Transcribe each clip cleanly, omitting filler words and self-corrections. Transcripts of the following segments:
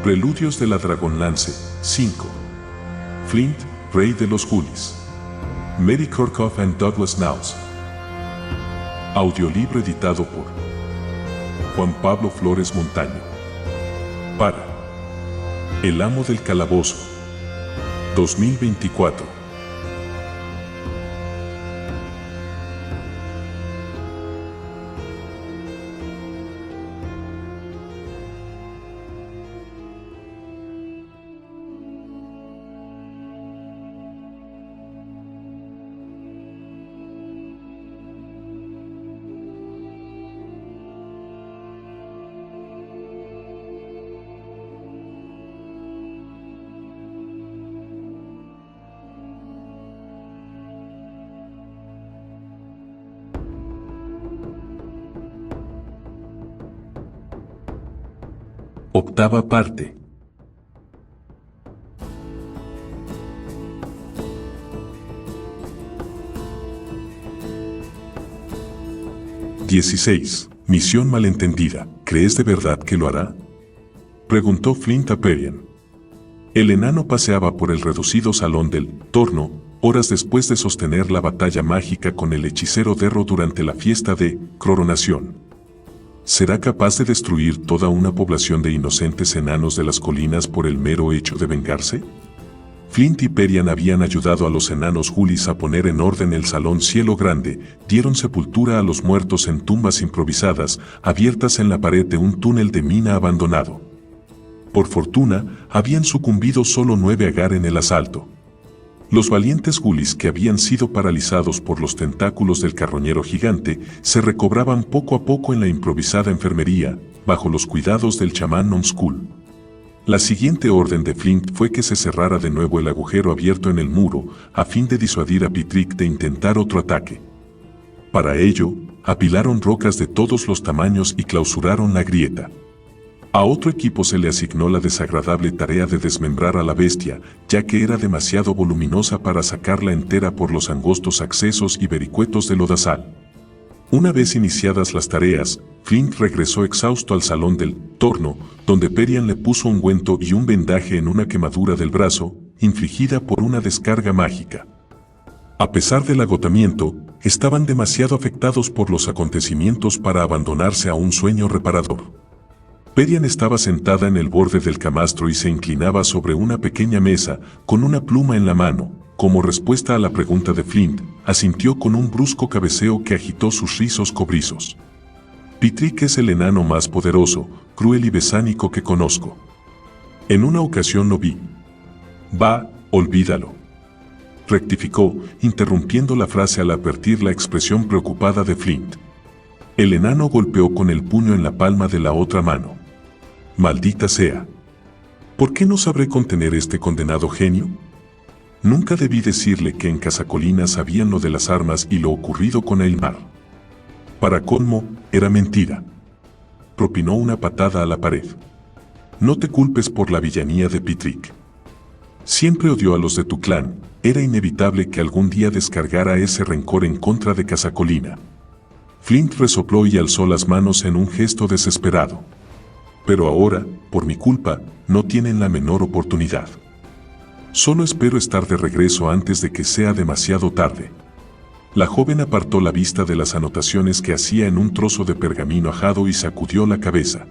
Preludios de la Dragonlance 5. Flint, rey de los Julis. Mary Kirkhoff and Douglas Knauss. Audiolibro editado por Juan Pablo Flores Montaño. Para El Amo del Calabozo 2024. Octava parte. (16) Misión malentendida. ¿Crees de verdad que lo hará?, preguntó Flint a Perian. El enano paseaba por el reducido salón del torno, horas después de sostener la batalla mágica con el hechicero Derro durante la fiesta de coronación. ¿Será capaz de destruir toda una población de inocentes enanos de las colinas por el mero hecho de vengarse? Flint y Perian habían ayudado a los enanos Julis a poner en orden el salón Cielo Grande, dieron sepultura a los muertos en tumbas improvisadas, abiertas en la pared de un túnel de mina abandonado. Por fortuna, habían sucumbido solo 9 Agar en el asalto. Los valientes Julis que habían sido paralizados por los tentáculos del carroñero gigante se recobraban poco a poco en la improvisada enfermería, bajo los cuidados del chamán Nomskul. La siguiente orden de Flint fue que se cerrara de nuevo el agujero abierto en el muro, a fin de disuadir a Pitrick de intentar otro ataque. Para ello, apilaron rocas de todos los tamaños y clausuraron la grieta. A otro equipo se le asignó la desagradable tarea de desmembrar a la bestia, ya que era demasiado voluminosa para sacarla entera por los angostos accesos y vericuetos del lodazal. Una vez iniciadas las tareas, Flint regresó exhausto al salón del torno, donde Perian le puso ungüento y un vendaje en una quemadura del brazo, infligida por una descarga mágica. A pesar del agotamiento, estaban demasiado afectados por los acontecimientos para abandonarse a un sueño reparador. Perian estaba sentada en el borde del camastro y se inclinaba sobre una pequeña mesa, con una pluma en la mano. Como respuesta a la pregunta de Flint, asintió con un brusco cabeceo que agitó sus rizos cobrizos. Pitrick es el enano más poderoso, cruel y besánico que conozco. En una ocasión lo vi. Va, olvídalo. Rectificó, interrumpiendo la frase al advertir la expresión preocupada de Flint. El enano golpeó con el puño en la palma de la otra mano. Maldita sea. ¿Por qué no sabré contener este condenado genio? Nunca debí decirle que en Casacolina sabían lo de las armas y lo ocurrido con Eilmar. Para colmo, era mentira. Propinó una patada a la pared. No te culpes por la villanía de Pitrick. Siempre odió a los de tu clan, era inevitable que algún día descargara ese rencor en contra de Casacolina. Flint resopló y alzó las manos en un gesto desesperado. Pero ahora, por mi culpa, no tienen la menor oportunidad. Solo espero estar de regreso antes de que sea demasiado tarde. La joven apartó la vista de las anotaciones que hacía en un trozo de pergamino ajado y sacudió la cabeza.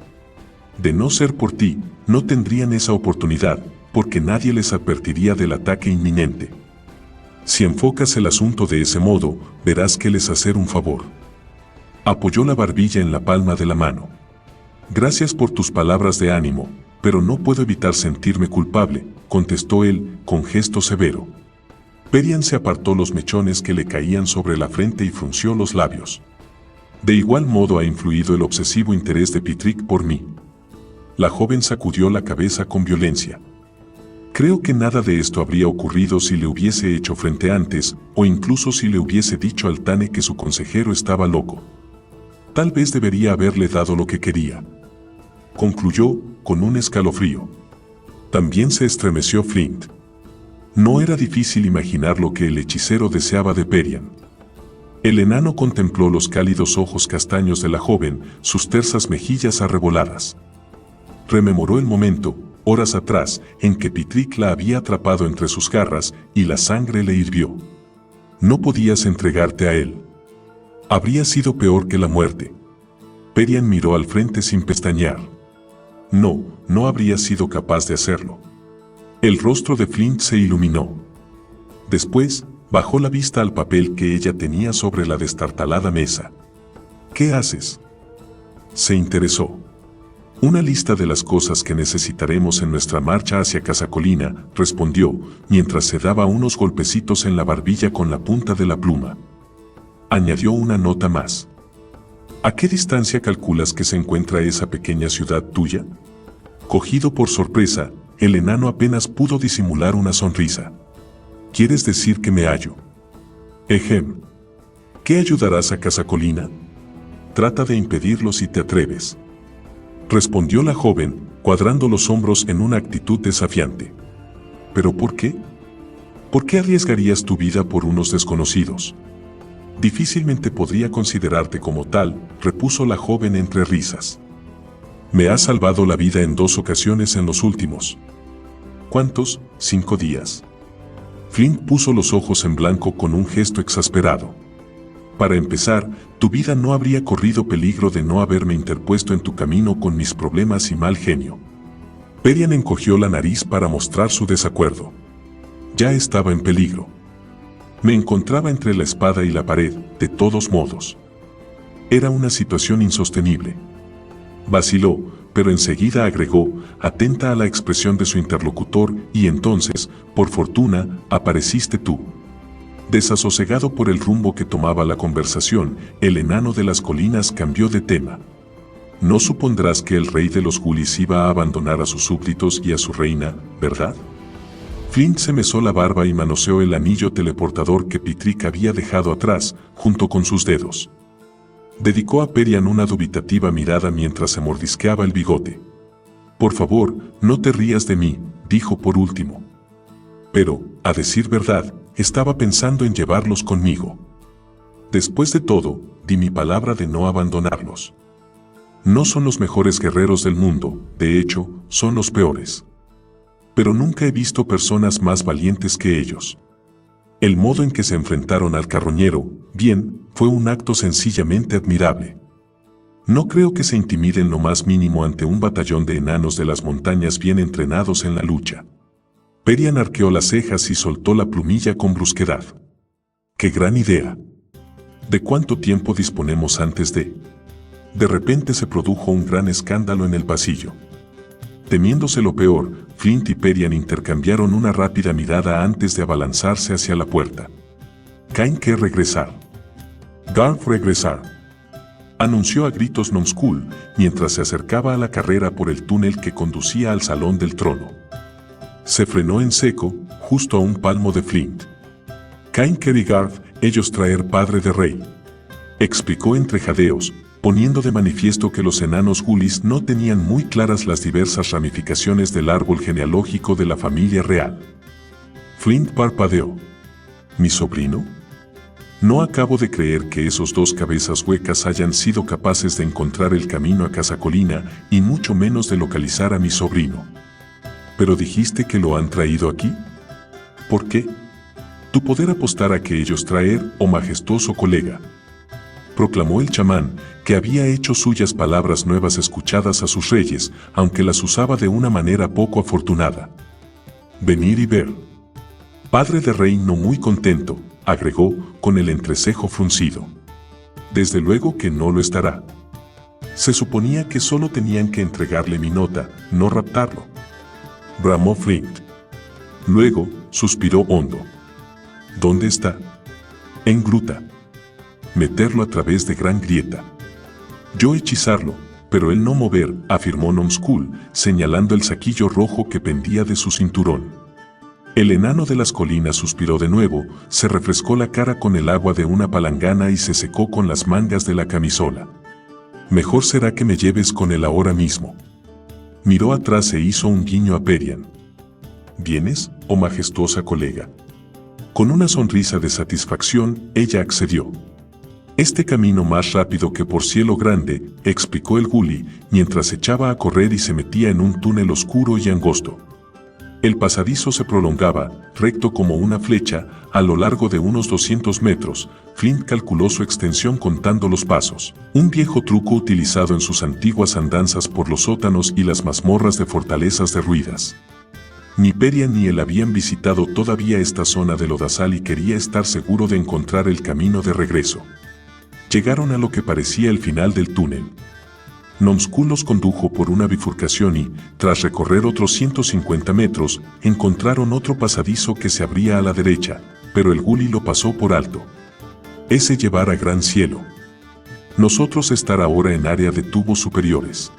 De no ser por ti, no tendrían esa oportunidad, porque nadie les advertiría del ataque inminente. Si enfocas el asunto de ese modo, verás que les hacer un favor. Apoyó la barbilla en la palma de la mano. Gracias por tus palabras de ánimo, pero no puedo evitar sentirme culpable, contestó él, con gesto severo. Perian se apartó los mechones que le caían sobre la frente y frunció los labios. De igual modo ha influido el obsesivo interés de Pitrick por mí. La joven sacudió la cabeza con violencia. Creo que nada de esto habría ocurrido si le hubiese hecho frente antes, o incluso si le hubiese dicho al Tane que su consejero estaba loco. Tal vez debería haberle dado lo que quería. Concluyó, con un escalofrío. También se estremeció Flint. No era difícil imaginar lo que el hechicero deseaba de Perian. El enano contempló los cálidos ojos castaños de la joven, sus tersas mejillas arreboladas. Rememoró el momento, horas atrás, en que Pitrick la había atrapado entre sus garras y la sangre le hirvió. No podías entregarte a él. Habría sido peor que la muerte. Perian miró al frente sin pestañear. No habría sido capaz de hacerlo. El rostro de Flint se iluminó. Después, bajó la vista al papel que ella tenía sobre la destartalada mesa. ¿Qué haces? Se interesó. Una lista de las cosas que necesitaremos en nuestra marcha hacia Casacolina, respondió, mientras se daba unos golpecitos en la barbilla con la punta de la pluma. Añadió una nota más. ¿A qué distancia calculas que se encuentra esa pequeña ciudad tuya? Cogido por sorpresa, el enano apenas pudo disimular una sonrisa. ¿Quieres decir que me hallo? Ejem. ¿Qué ayudarás a Casacolina? Trata de impedirlo si te atreves. Respondió la joven, cuadrando los hombros en una actitud desafiante. ¿Pero por qué? ¿Por qué arriesgarías tu vida por unos desconocidos? Difícilmente podría considerarte como tal, repuso la joven entre risas. Me has salvado la vida en 2 ocasiones en los últimos. ¿Cuántos? 5 días. Flint puso los ojos en blanco con un gesto exasperado. Para empezar, tu vida no habría corrido peligro de no haberme interpuesto en tu camino con mis problemas y mal genio. Perian encogió la nariz para mostrar su desacuerdo. Ya estaba en peligro. Me encontraba entre la espada y la pared, de todos modos. Era una situación insostenible. Vaciló, pero enseguida agregó, atenta a la expresión de su interlocutor, y entonces, por fortuna, apareciste tú. Desasosegado por el rumbo que tomaba la conversación, el enano de las colinas cambió de tema. No supondrás que el rey de los Gulis iba a abandonar a sus súbditos y a su reina, ¿verdad? Flint se mesó la barba y manoseó el anillo teleportador que Pitrick había dejado atrás, junto con sus dedos. Dedicó a Perian una dubitativa mirada mientras se mordisqueaba el bigote. Por favor, no te rías de mí, dijo por último. Pero, a decir verdad, estaba pensando en llevarlos conmigo. Después de todo, di mi palabra de no abandonarlos. No son los mejores guerreros del mundo, de hecho, son los peores. Pero nunca he visto personas más valientes que ellos. El modo en que se enfrentaron al carroñero, bien, fue un acto sencillamente admirable. No creo que se intimiden lo más mínimo ante un batallón de enanos de las montañas bien entrenados en la lucha. Perian arqueó las cejas y soltó la plumilla con brusquedad. ¡Qué gran idea! ¿De cuánto tiempo disponemos antes de...? De repente se produjo un gran escándalo en el pasillo. Temiéndose lo peor, Flint y Perian intercambiaron una rápida mirada antes de abalanzarse hacia la puerta. Cain que regresar. Garth regresar. Anunció a gritos Numskull mientras se acercaba a la carrera por el túnel que conducía al Salón del Trono. Se frenó en seco, justo a un palmo de Flint. Cain y Garth, ellos traer padre de rey. Explicó entre jadeos, poniendo de manifiesto que los enanos Gulis no tenían muy claras las diversas ramificaciones del árbol genealógico de la familia real. Flint parpadeó. ¿Mi sobrino? No acabo de creer que esos 2 cabezas huecas hayan sido capaces de encontrar el camino a Casacolina y mucho menos de localizar a mi sobrino. ¿Pero dijiste que lo han traído aquí? ¿Por qué? Tu poder apostar a que ellos traer, oh majestuoso colega. Proclamó el chamán, que había hecho suyas palabras nuevas escuchadas a sus reyes, aunque las usaba de una manera poco afortunada. Venir y ver. Padre de rey no muy contento, agregó, con el entrecejo fruncido. Desde luego que no lo estará. Se suponía que solo tenían que entregarle mi nota, no raptarlo. Bramó Flint. Luego, suspiró hondo. ¿Dónde está? En gruta. Meterlo a través de gran grieta. Yo hechizarlo, pero él no mover, afirmó Numskull, señalando el saquillo rojo que pendía de su cinturón. El enano de las colinas suspiró de nuevo, se refrescó la cara con el agua de una palangana y se secó con las mangas de la camisola. Mejor será que me lleves con él ahora mismo. Miró atrás e hizo un guiño a Perian. ¿Vienes, oh majestuosa colega? Con una sonrisa de satisfacción, ella accedió. Este camino más rápido que por cielo grande, explicó el gully, mientras echaba a correr y se metía en un túnel oscuro y angosto. El pasadizo se prolongaba, recto como una flecha, a lo largo de unos 200 metros. Flint calculó su extensión contando los pasos. Un viejo truco utilizado en sus antiguas andanzas por los sótanos y las mazmorras de fortalezas derruidas. Ni Perian ni él habían visitado todavía esta zona de lodazal y quería estar seguro de encontrar el camino de regreso. Llegaron a lo que parecía el final del túnel. Numskull los condujo por una bifurcación y, tras recorrer otros 150 metros, encontraron otro pasadizo que se abría a la derecha, pero el gully lo pasó por alto. Ese llevar a gran cielo. Nosotros estar ahora en área de tubos superiores.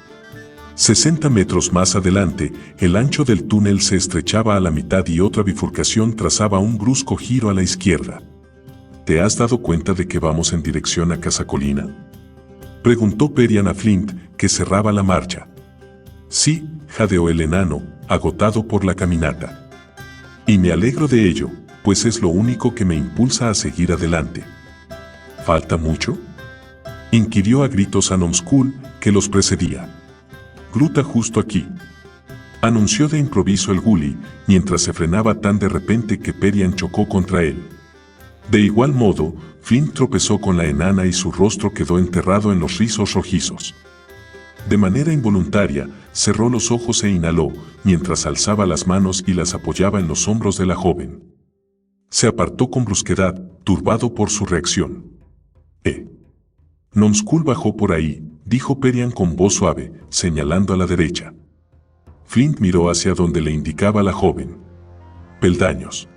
60 metros más adelante, el ancho del túnel se estrechaba a la mitad y otra bifurcación trazaba un brusco giro a la izquierda. ¿Te has dado cuenta de que vamos en dirección a Casa Colina?, preguntó Perian a Flint, que cerraba la marcha. Sí, jadeó el enano, agotado por la caminata. Y me alegro de ello, pues es lo único que me impulsa a seguir adelante. ¿Falta mucho?, inquirió a gritos a Numskull, que los precedía. Gruta justo aquí, anunció de improviso el gully, mientras se frenaba tan de repente que Perian chocó contra él. De igual modo, Flint tropezó con la enana y su rostro quedó enterrado en los rizos rojizos. De manera involuntaria, cerró los ojos e inhaló, mientras alzaba las manos y las apoyaba en los hombros de la joven. Se apartó con brusquedad, turbado por su reacción. Numskull bajó por ahí, dijo Perian con voz suave, señalando a la derecha. Flint miró hacia donde le indicaba la joven. «Peldaños»,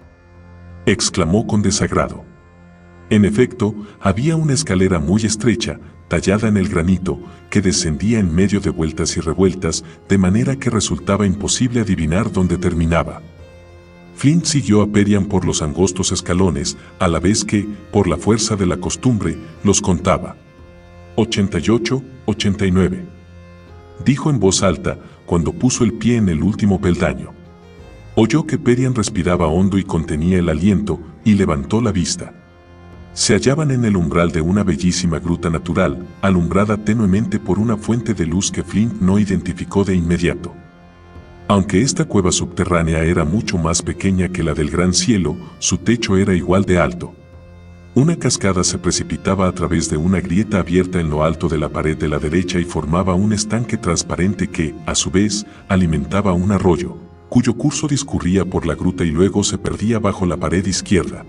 exclamó con desagrado. En efecto, había una escalera muy estrecha, tallada en el granito, que descendía en medio de vueltas y revueltas, de manera que resultaba imposible adivinar dónde terminaba. Flint siguió a Perian por los angostos escalones, a la vez que, por la fuerza de la costumbre, los contaba. 88, 89. Dijo en voz alta, cuando puso el pie en el último peldaño. Oyó que Perian respiraba hondo y contenía el aliento, y levantó la vista. Se hallaban en el umbral de una bellísima gruta natural, alumbrada tenuemente por una fuente de luz que Flint no identificó de inmediato. Aunque esta cueva subterránea era mucho más pequeña que la del gran cielo, su techo era igual de alto. Una cascada se precipitaba a través de una grieta abierta en lo alto de la pared de la derecha y formaba un estanque transparente que, a su vez, alimentaba un arroyo, cuyo curso discurría por la gruta y luego se perdía bajo la pared izquierda.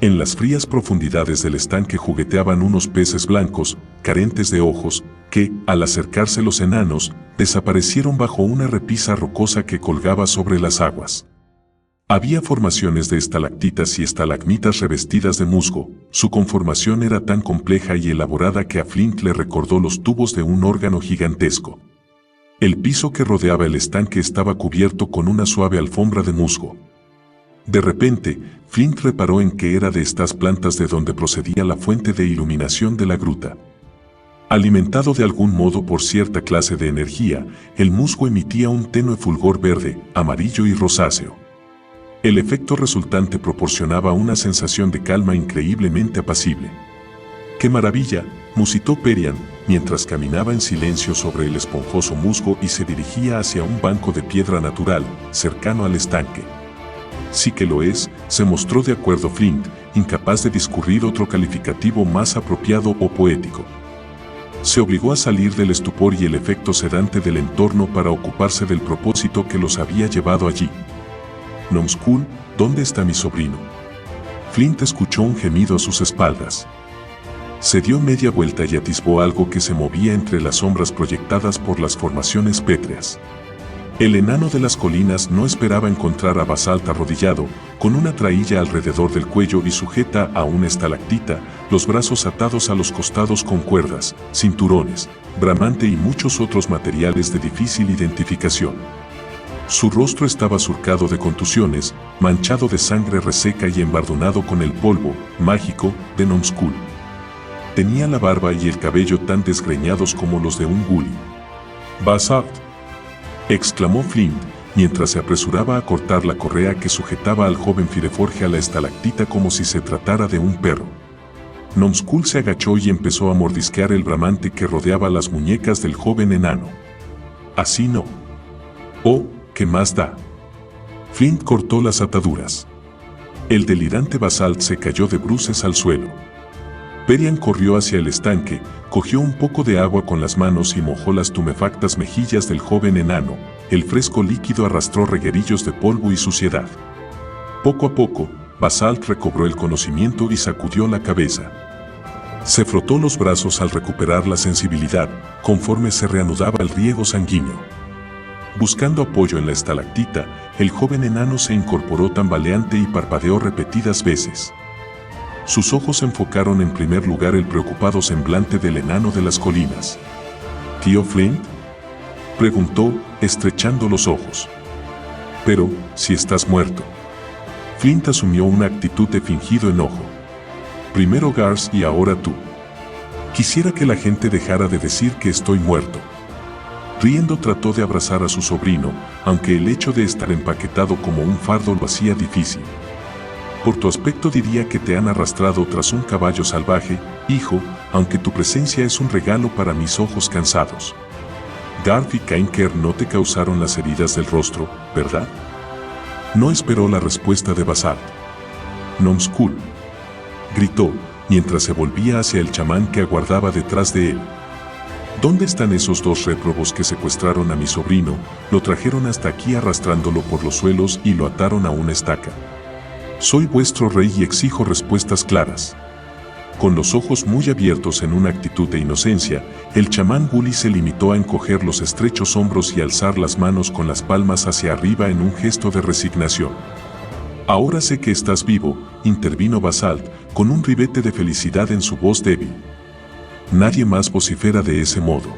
En las frías profundidades del estanque jugueteaban unos peces blancos, carentes de ojos, que, al acercarse los enanos, desaparecieron bajo una repisa rocosa que colgaba sobre las aguas. Había formaciones de estalactitas y estalagmitas revestidas de musgo. Su conformación era tan compleja y elaborada que a Flint le recordó los tubos de un órgano gigantesco. El piso que rodeaba el estanque estaba cubierto con una suave alfombra de musgo. De repente, Flint reparó en que era de estas plantas de donde procedía la fuente de iluminación de la gruta. Alimentado de algún modo por cierta clase de energía, el musgo emitía un tenue fulgor verde, amarillo y rosáceo. El efecto resultante proporcionaba una sensación de calma increíblemente apacible. ¡Qué maravilla!, musitó Perian, mientras caminaba en silencio sobre el esponjoso musgo y se dirigía hacia un banco de piedra natural, cercano al estanque. Sí que lo es, se mostró de acuerdo Flint, incapaz de discurrir otro calificativo más apropiado o poético. Se obligó a salir del estupor y el efecto sedante del entorno para ocuparse del propósito que los había llevado allí. Numskull, ¿dónde está mi sobrino? Flint escuchó un gemido a sus espaldas. Se dio media vuelta y atisbó algo que se movía entre las sombras proyectadas por las formaciones pétreas. El enano de las colinas no esperaba encontrar a Basalt arrodillado, con una trailla alrededor del cuello y sujeta a una estalactita, los brazos atados a los costados con cuerdas, cinturones, bramante y muchos otros materiales de difícil identificación. Su rostro estaba surcado de contusiones, manchado de sangre reseca y embardonado con el polvo mágico de Numskull. Tenía la barba y el cabello tan desgreñados como los de un gully. «Basalt», exclamó Flint, mientras se apresuraba a cortar la correa que sujetaba al joven Fireforge a la estalactita como si se tratara de un perro. Numskull se agachó y empezó a mordisquear el bramante que rodeaba las muñecas del joven enano. Así no. Oh, ¿qué más da? Flint cortó las ataduras. El delirante Basalt se cayó de bruces al suelo. Perian corrió hacia el estanque, cogió un poco de agua con las manos y mojó las tumefactas mejillas del joven enano. El fresco líquido arrastró reguerillos de polvo y suciedad. Poco a poco, Basalt recobró el conocimiento y sacudió la cabeza. Se frotó los brazos al recuperar la sensibilidad, conforme se reanudaba el riego sanguíneo. Buscando apoyo en la estalactita, el joven enano se incorporó tambaleante y parpadeó repetidas veces. Sus ojos enfocaron en primer lugar el preocupado semblante del enano de las colinas. ¿Tío Flint?, preguntó, estrechando los ojos. Pero, si estás muerto. Flint asumió una actitud de fingido enojo. Primero Garth y ahora tú. Quisiera que la gente dejara de decir que estoy muerto. Riendo trató de abrazar a su sobrino, aunque el hecho de estar empaquetado como un fardo lo hacía difícil. Por tu aspecto diría que te han arrastrado tras un caballo salvaje, hijo, aunque tu presencia es un regalo para mis ojos cansados. Garth y Kainker no te causaron las heridas del rostro, ¿verdad? No esperó la respuesta de Basalt. Numskull, gritó, mientras se volvía hacia el chamán que aguardaba detrás de él. ¿Dónde están esos dos réprobos que secuestraron a mi sobrino, lo trajeron hasta aquí arrastrándolo por los suelos y lo ataron a una estaca? Soy vuestro rey y exijo respuestas claras. Con los ojos muy abiertos en una actitud de inocencia, el chamán Gully se limitó a encoger los estrechos hombros y alzar las manos con las palmas hacia arriba en un gesto de resignación. Ahora sé que estás vivo, intervino Basalt, con un ribete de felicidad en su voz débil. Nadie más vocifera de ese modo.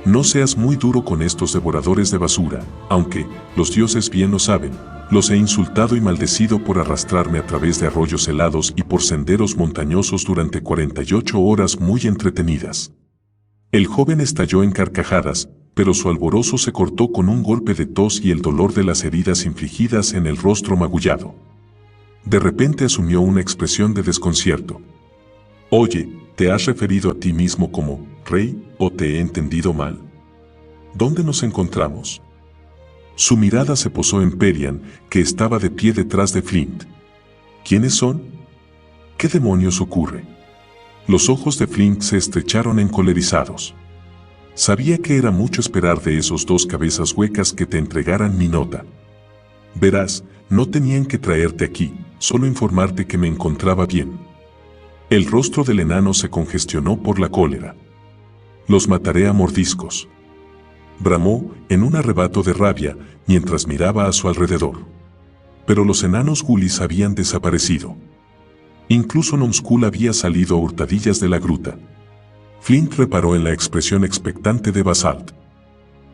No seas muy duro con estos devoradores de basura, aunque, los dioses bien lo saben, los he insultado y maldecido por arrastrarme a través de arroyos helados y por senderos montañosos durante 48 horas muy entretenidas. El joven estalló en carcajadas, pero su alborozo se cortó con un golpe de tos y el dolor de las heridas infligidas en el rostro magullado. De repente asumió una expresión de desconcierto. Oye, ¿te has referido a ti mismo como rey o te he entendido mal? ¿Dónde nos encontramos? Su mirada se posó en Perian, que estaba de pie detrás de Flint. ¿Quiénes son? ¿Qué demonios ocurre? Los ojos de Flint se estrecharon encolerizados. Sabía que era mucho esperar de esos dos cabezas huecas que te entregaran mi nota. Verás, no tenían que traerte aquí, solo informarte que me encontraba bien. El rostro del enano se congestionó por la cólera. Los mataré a mordiscos. Bramó en un arrebato de rabia mientras miraba a su alrededor. Pero los enanos Gulis habían desaparecido. Incluso Numskull había salido a hurtadillas de la gruta. Flint reparó en la expresión expectante de Basalt.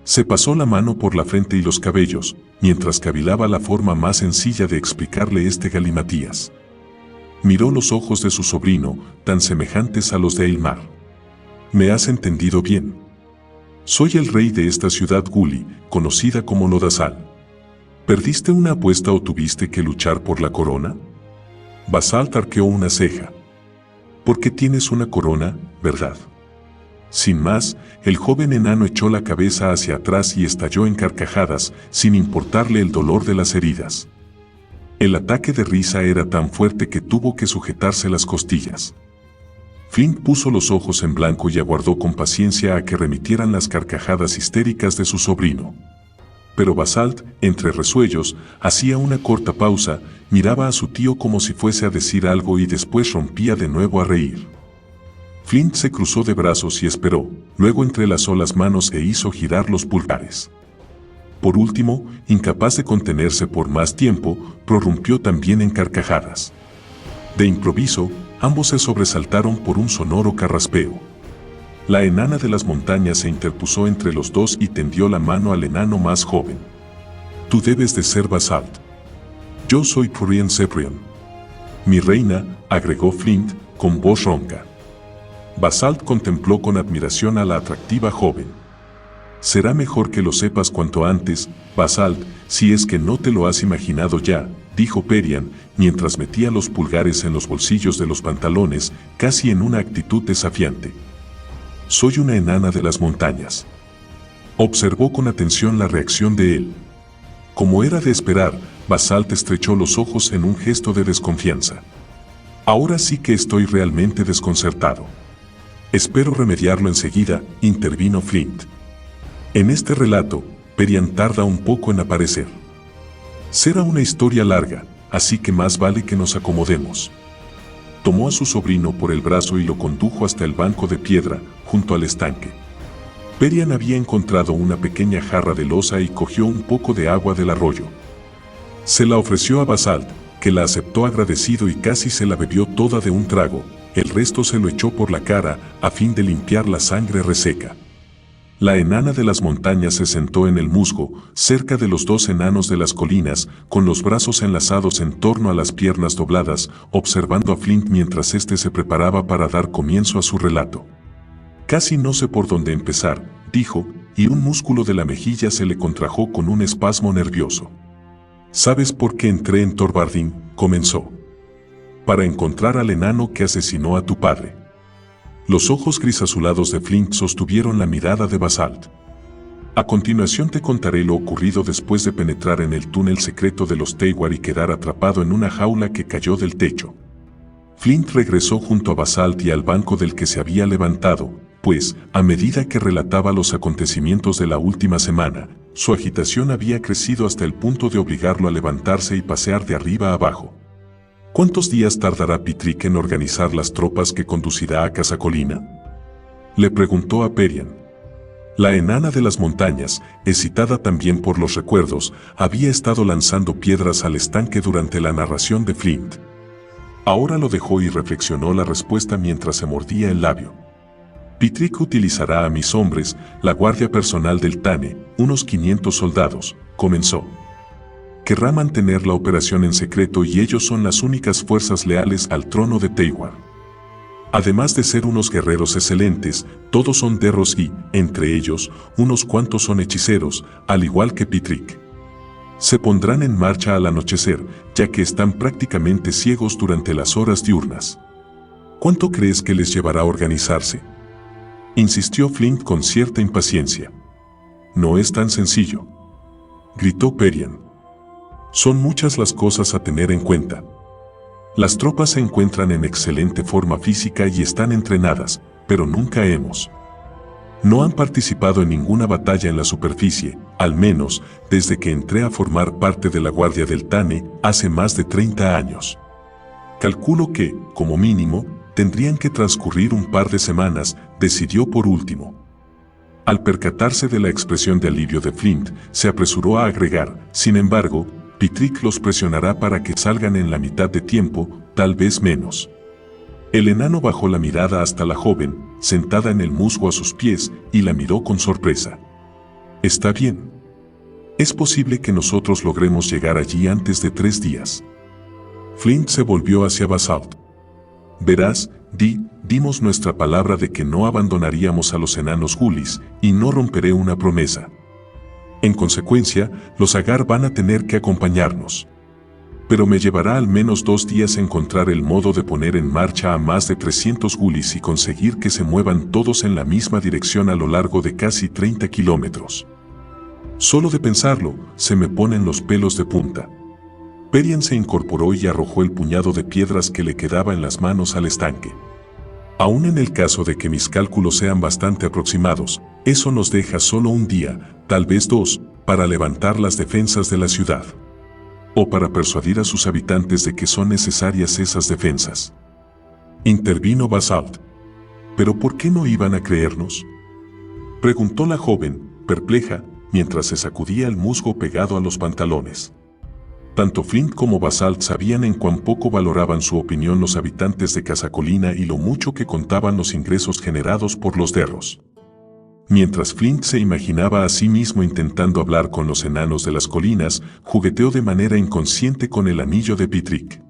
Se pasó la mano por la frente y los cabellos, mientras cavilaba la forma más sencilla de explicarle este galimatías. Miró los ojos de su sobrino, tan semejantes a los de Eilmar. ¿Me has entendido bien? Soy el rey de esta ciudad Gully, conocida como Lodazal. ¿Perdiste una apuesta o tuviste que luchar por la corona? Basalt arqueó una ceja. Porque tienes una corona, ¿verdad? Sin más, el joven enano echó la cabeza hacia atrás y estalló en carcajadas, sin importarle el dolor de las heridas. El ataque de risa era tan fuerte que tuvo que sujetarse las costillas. Flint puso los ojos en blanco y aguardó con paciencia a que remitieran las carcajadas histéricas de su sobrino. Pero Basalt, entre resuellos, hacía una corta pausa, miraba a su tío como si fuese a decir algo y después rompía de nuevo a reír. Flint se cruzó de brazos y esperó, luego entrelazó las manos e hizo girar los pulgares. Por último, incapaz de contenerse por más tiempo, prorrumpió también en carcajadas. De improviso, ambos se sobresaltaron por un sonoro carraspeo. La enana de las montañas se interpuso entre los dos y tendió la mano al enano más joven. Tú debes de ser Basalt. Yo soy Perian Ceprian. Mi reina, agregó Flint, con voz ronca. Basalt contempló con admiración a la atractiva joven. Será mejor que lo sepas cuanto antes, Basalt, si es que no te lo has imaginado ya, dijo Perian, mientras metía los pulgares en los bolsillos de los pantalones, casi en una actitud desafiante. Soy una enana de las montañas. Observó con atención la reacción de él. Como era de esperar, Basalt estrechó los ojos en un gesto de desconfianza. Ahora sí que estoy realmente desconcertado. Espero remediarlo enseguida, intervino Flint. En este relato, Perian tarda un poco en aparecer. Será una historia larga, así que más vale que nos acomodemos. Tomó a su sobrino por el brazo y lo condujo hasta el banco de piedra, junto al estanque. Perian había encontrado una pequeña jarra de loza y cogió un poco de agua del arroyo. Se la ofreció a Basalt, que la aceptó agradecido y casi se la bebió toda de un trago. El resto se lo echó por la cara, a fin de limpiar la sangre reseca. La enana de las montañas se sentó en el musgo, cerca de los dos enanos de las colinas, con los brazos enlazados en torno a las piernas dobladas, observando a Flint mientras éste se preparaba para dar comienzo a su relato. Casi no sé por dónde empezar, dijo, y un músculo de la mejilla se le contrajo con un espasmo nervioso. ¿Sabes por qué entré en Torvardin?, comenzó. Para encontrar al enano que asesinó a tu padre. Los ojos grisazulados de Flint sostuvieron la mirada de Basalt. A continuación te contaré lo ocurrido después de penetrar en el túnel secreto de los Teiwar y quedar atrapado en una jaula que cayó del techo. Flint regresó junto a Basalt y al banco del que se había levantado, pues, a medida que relataba los acontecimientos de la última semana, su agitación había crecido hasta el punto de obligarlo a levantarse y pasear de arriba a abajo. ¿Cuántos días tardará Pitrick en organizar las tropas que conducirá a Casacolina?, le preguntó a Perian. La enana de las montañas, excitada también por los recuerdos, había estado lanzando piedras al estanque durante la narración de Flint. Ahora lo dejó y reflexionó la respuesta mientras se mordía el labio. Pitrick utilizará a mis hombres, la guardia personal del Tane, unos 500 soldados, comenzó. Querrá mantener la operación en secreto y ellos son las únicas fuerzas leales al trono de Teiwar. Además de ser unos guerreros excelentes, todos son derros y, entre ellos, unos cuantos son hechiceros, al igual que Pitrick. Se pondrán en marcha al anochecer, ya que están prácticamente ciegos durante las horas diurnas. ¿Cuánto crees que les llevará a organizarse?, insistió Flint con cierta impaciencia. No es tan sencillo, gritó Perian. Son muchas las cosas a tener en cuenta. Las tropas se encuentran en excelente forma física y están entrenadas, pero nunca no han participado en ninguna batalla en la superficie, al menos desde que entré a formar parte de la Guardia del Tane hace más de 30 años. Calculo que, como mínimo, tendrían que transcurrir un par de semanas, decidió por último. Al percatarse de la expresión de alivio de Flint, se apresuró a agregar, sin embargo, Pitrick los presionará para que salgan en la mitad de tiempo, tal vez menos. El enano bajó la mirada hasta la joven, sentada en el musgo a sus pies, y la miró con sorpresa. Está bien. Es posible que nosotros logremos llegar allí antes de 3 días. Flint se volvió hacia Basalt. Verás, dimos nuestra palabra de que no abandonaríamos a los enanos Gulis, y no romperé una promesa. En consecuencia, los Agar van a tener que acompañarnos. Pero me llevará al menos 2 días encontrar el modo de poner en marcha a más de 300 Gulis y conseguir que se muevan todos en la misma dirección a lo largo de casi 30 kilómetros. Solo de pensarlo, se me ponen los pelos de punta. Perian se incorporó y arrojó el puñado de piedras que le quedaba en las manos al estanque. Aún en el caso de que mis cálculos sean bastante aproximados, eso nos deja solo un día, tal vez 2, para levantar las defensas de la ciudad. O para persuadir a sus habitantes de que son necesarias esas defensas. Intervino Basalt. ¿Pero por qué no iban a creernos?, preguntó la joven, perpleja, mientras se sacudía el musgo pegado a los pantalones. Tanto Flint como Basalt sabían en cuán poco valoraban su opinión los habitantes de Casacolina y lo mucho que contaban los ingresos generados por los derros. Mientras Flint se imaginaba a sí mismo intentando hablar con los enanos de las colinas, jugueteó de manera inconsciente con el anillo de Pitrick.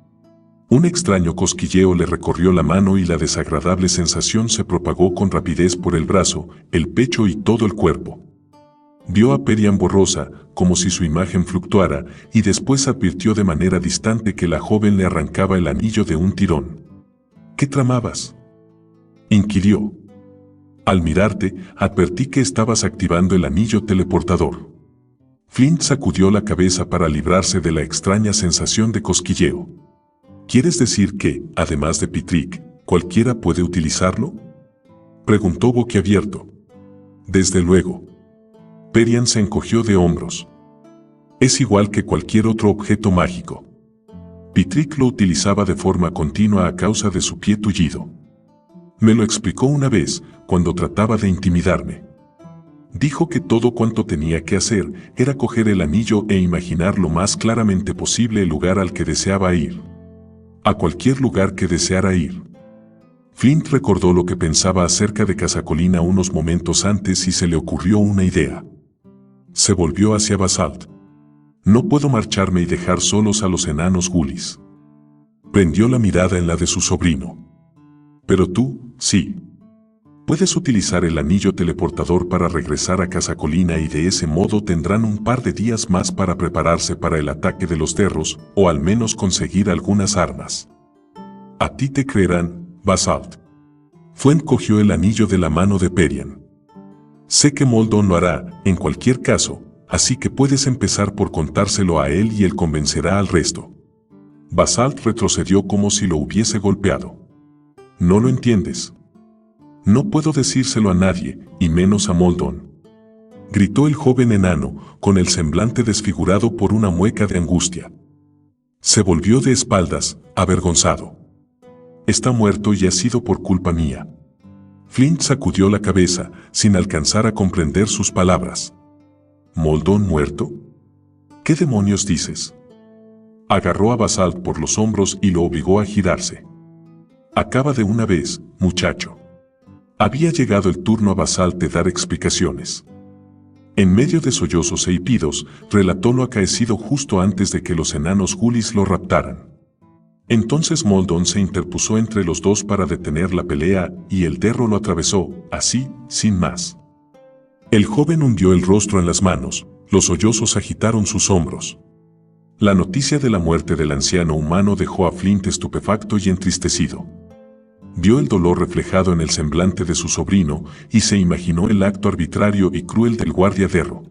Un extraño cosquilleo le recorrió la mano y la desagradable sensación se propagó con rapidez por el brazo, el pecho y todo el cuerpo. Vio a Perian borrosa, como si su imagen fluctuara, y después advirtió de manera distante que la joven le arrancaba el anillo de un tirón. ¿Qué tramabas?, inquirió. Al mirarte, advertí que estabas activando el anillo teleportador. Flint sacudió la cabeza para librarse de la extraña sensación de cosquilleo. ¿Quieres decir que, además de Pitrick, cualquiera puede utilizarlo?, preguntó boquiabierto. Desde luego. Perian se encogió de hombros. Es igual que cualquier otro objeto mágico. Pitrick lo utilizaba de forma continua a causa de su pie tullido. Me lo explicó una vez, cuando trataba de intimidarme. Dijo que todo cuanto tenía que hacer era coger el anillo e imaginar lo más claramente posible el lugar al que deseaba ir. A cualquier lugar que deseara ir. Flint recordó lo que pensaba acerca de Casacolina unos momentos antes y se le ocurrió una idea. Se volvió hacia Basalt. No puedo marcharme y dejar solos a los enanos Gulis. Prendió la mirada en la de su sobrino. Pero tú, sí. Puedes utilizar el anillo teleportador para regresar a Casacolina y de ese modo tendrán un par de días más para prepararse para el ataque de los Terros, o al menos conseguir algunas armas. A ti te creerán, Basalt. Flint cogió el anillo de la mano de Perian. Sé que Moldon lo hará, en cualquier caso, así que puedes empezar por contárselo a él y él convencerá al resto. Basalt retrocedió como si lo hubiese golpeado. ¿No lo entiendes? No puedo decírselo a nadie, y menos a Moldon. Gritó el joven enano, con el semblante desfigurado por una mueca de angustia. Se volvió de espaldas, avergonzado. Está muerto y ha sido por culpa mía. Flint sacudió la cabeza, sin alcanzar a comprender sus palabras. ¿Moldon muerto? ¿Qué demonios dices? Agarró a Basalt por los hombros y lo obligó a girarse. Acaba de una vez, muchacho. Había llegado el turno a Basalt de dar explicaciones. En medio de sollozos e hipidos, relató lo acaecido justo antes de que los enanos Gulis lo raptaran. Entonces Moldon se interpuso entre los dos para detener la pelea y el Terro lo atravesó, así, sin más. El joven hundió el rostro en las manos, los sollozos agitaron sus hombros. La noticia de la muerte del anciano humano dejó a Flint estupefacto y entristecido. Vio el dolor reflejado en el semblante de su sobrino y se imaginó el acto arbitrario y cruel del guardia Terro.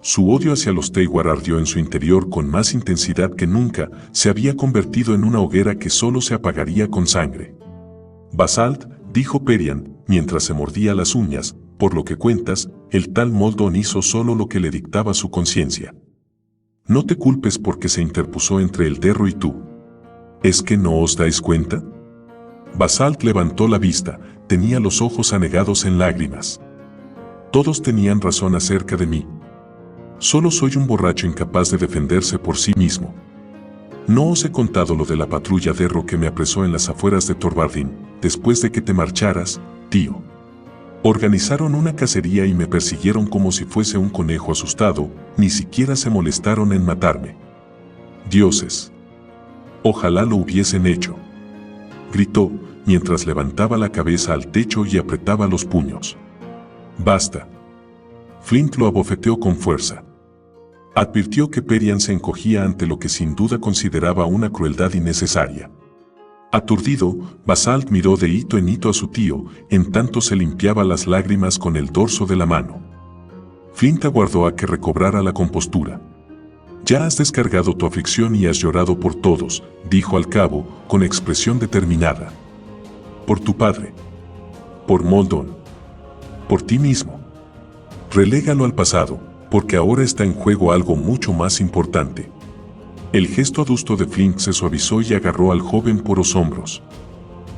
Su odio hacia los Teiwar ardió en su interior con más intensidad que nunca, se había convertido en una hoguera que solo se apagaría con sangre. Basalt, dijo Perian, mientras se mordía las uñas, por lo que cuentas, el tal Moldon hizo solo lo que le dictaba su conciencia. No te culpes porque se interpuso entre el Terro y tú. ¿Es que no os dais cuenta? Basalt levantó la vista, tenía los ojos anegados en lágrimas. Todos tenían razón acerca de mí. Solo soy un borracho incapaz de defenderse por sí mismo. No os he contado lo de la patrulla Terro que me apresó en las afueras de Torvardin, después de que te marcharas, tío. Organizaron una cacería y me persiguieron como si fuese un conejo asustado, ni siquiera se molestaron en matarme. Dioses. Ojalá lo hubiesen hecho. Gritó, mientras levantaba la cabeza al techo y apretaba los puños. Basta. Flint lo abofeteó con fuerza. Advirtió que Perian se encogía ante lo que sin duda consideraba una crueldad innecesaria. Aturdido, Basalt miró de hito en hito a su tío, en tanto se limpiaba las lágrimas con el dorso de la mano. Flint aguardó a que recobrara la compostura. Ya has descargado tu aflicción y has llorado por todos, dijo al cabo, con expresión determinada. Por tu padre. Por Moldon. Por ti mismo. Relégalo al pasado, porque ahora está en juego algo mucho más importante. El gesto adusto de Flint se suavizó y agarró al joven por los hombros.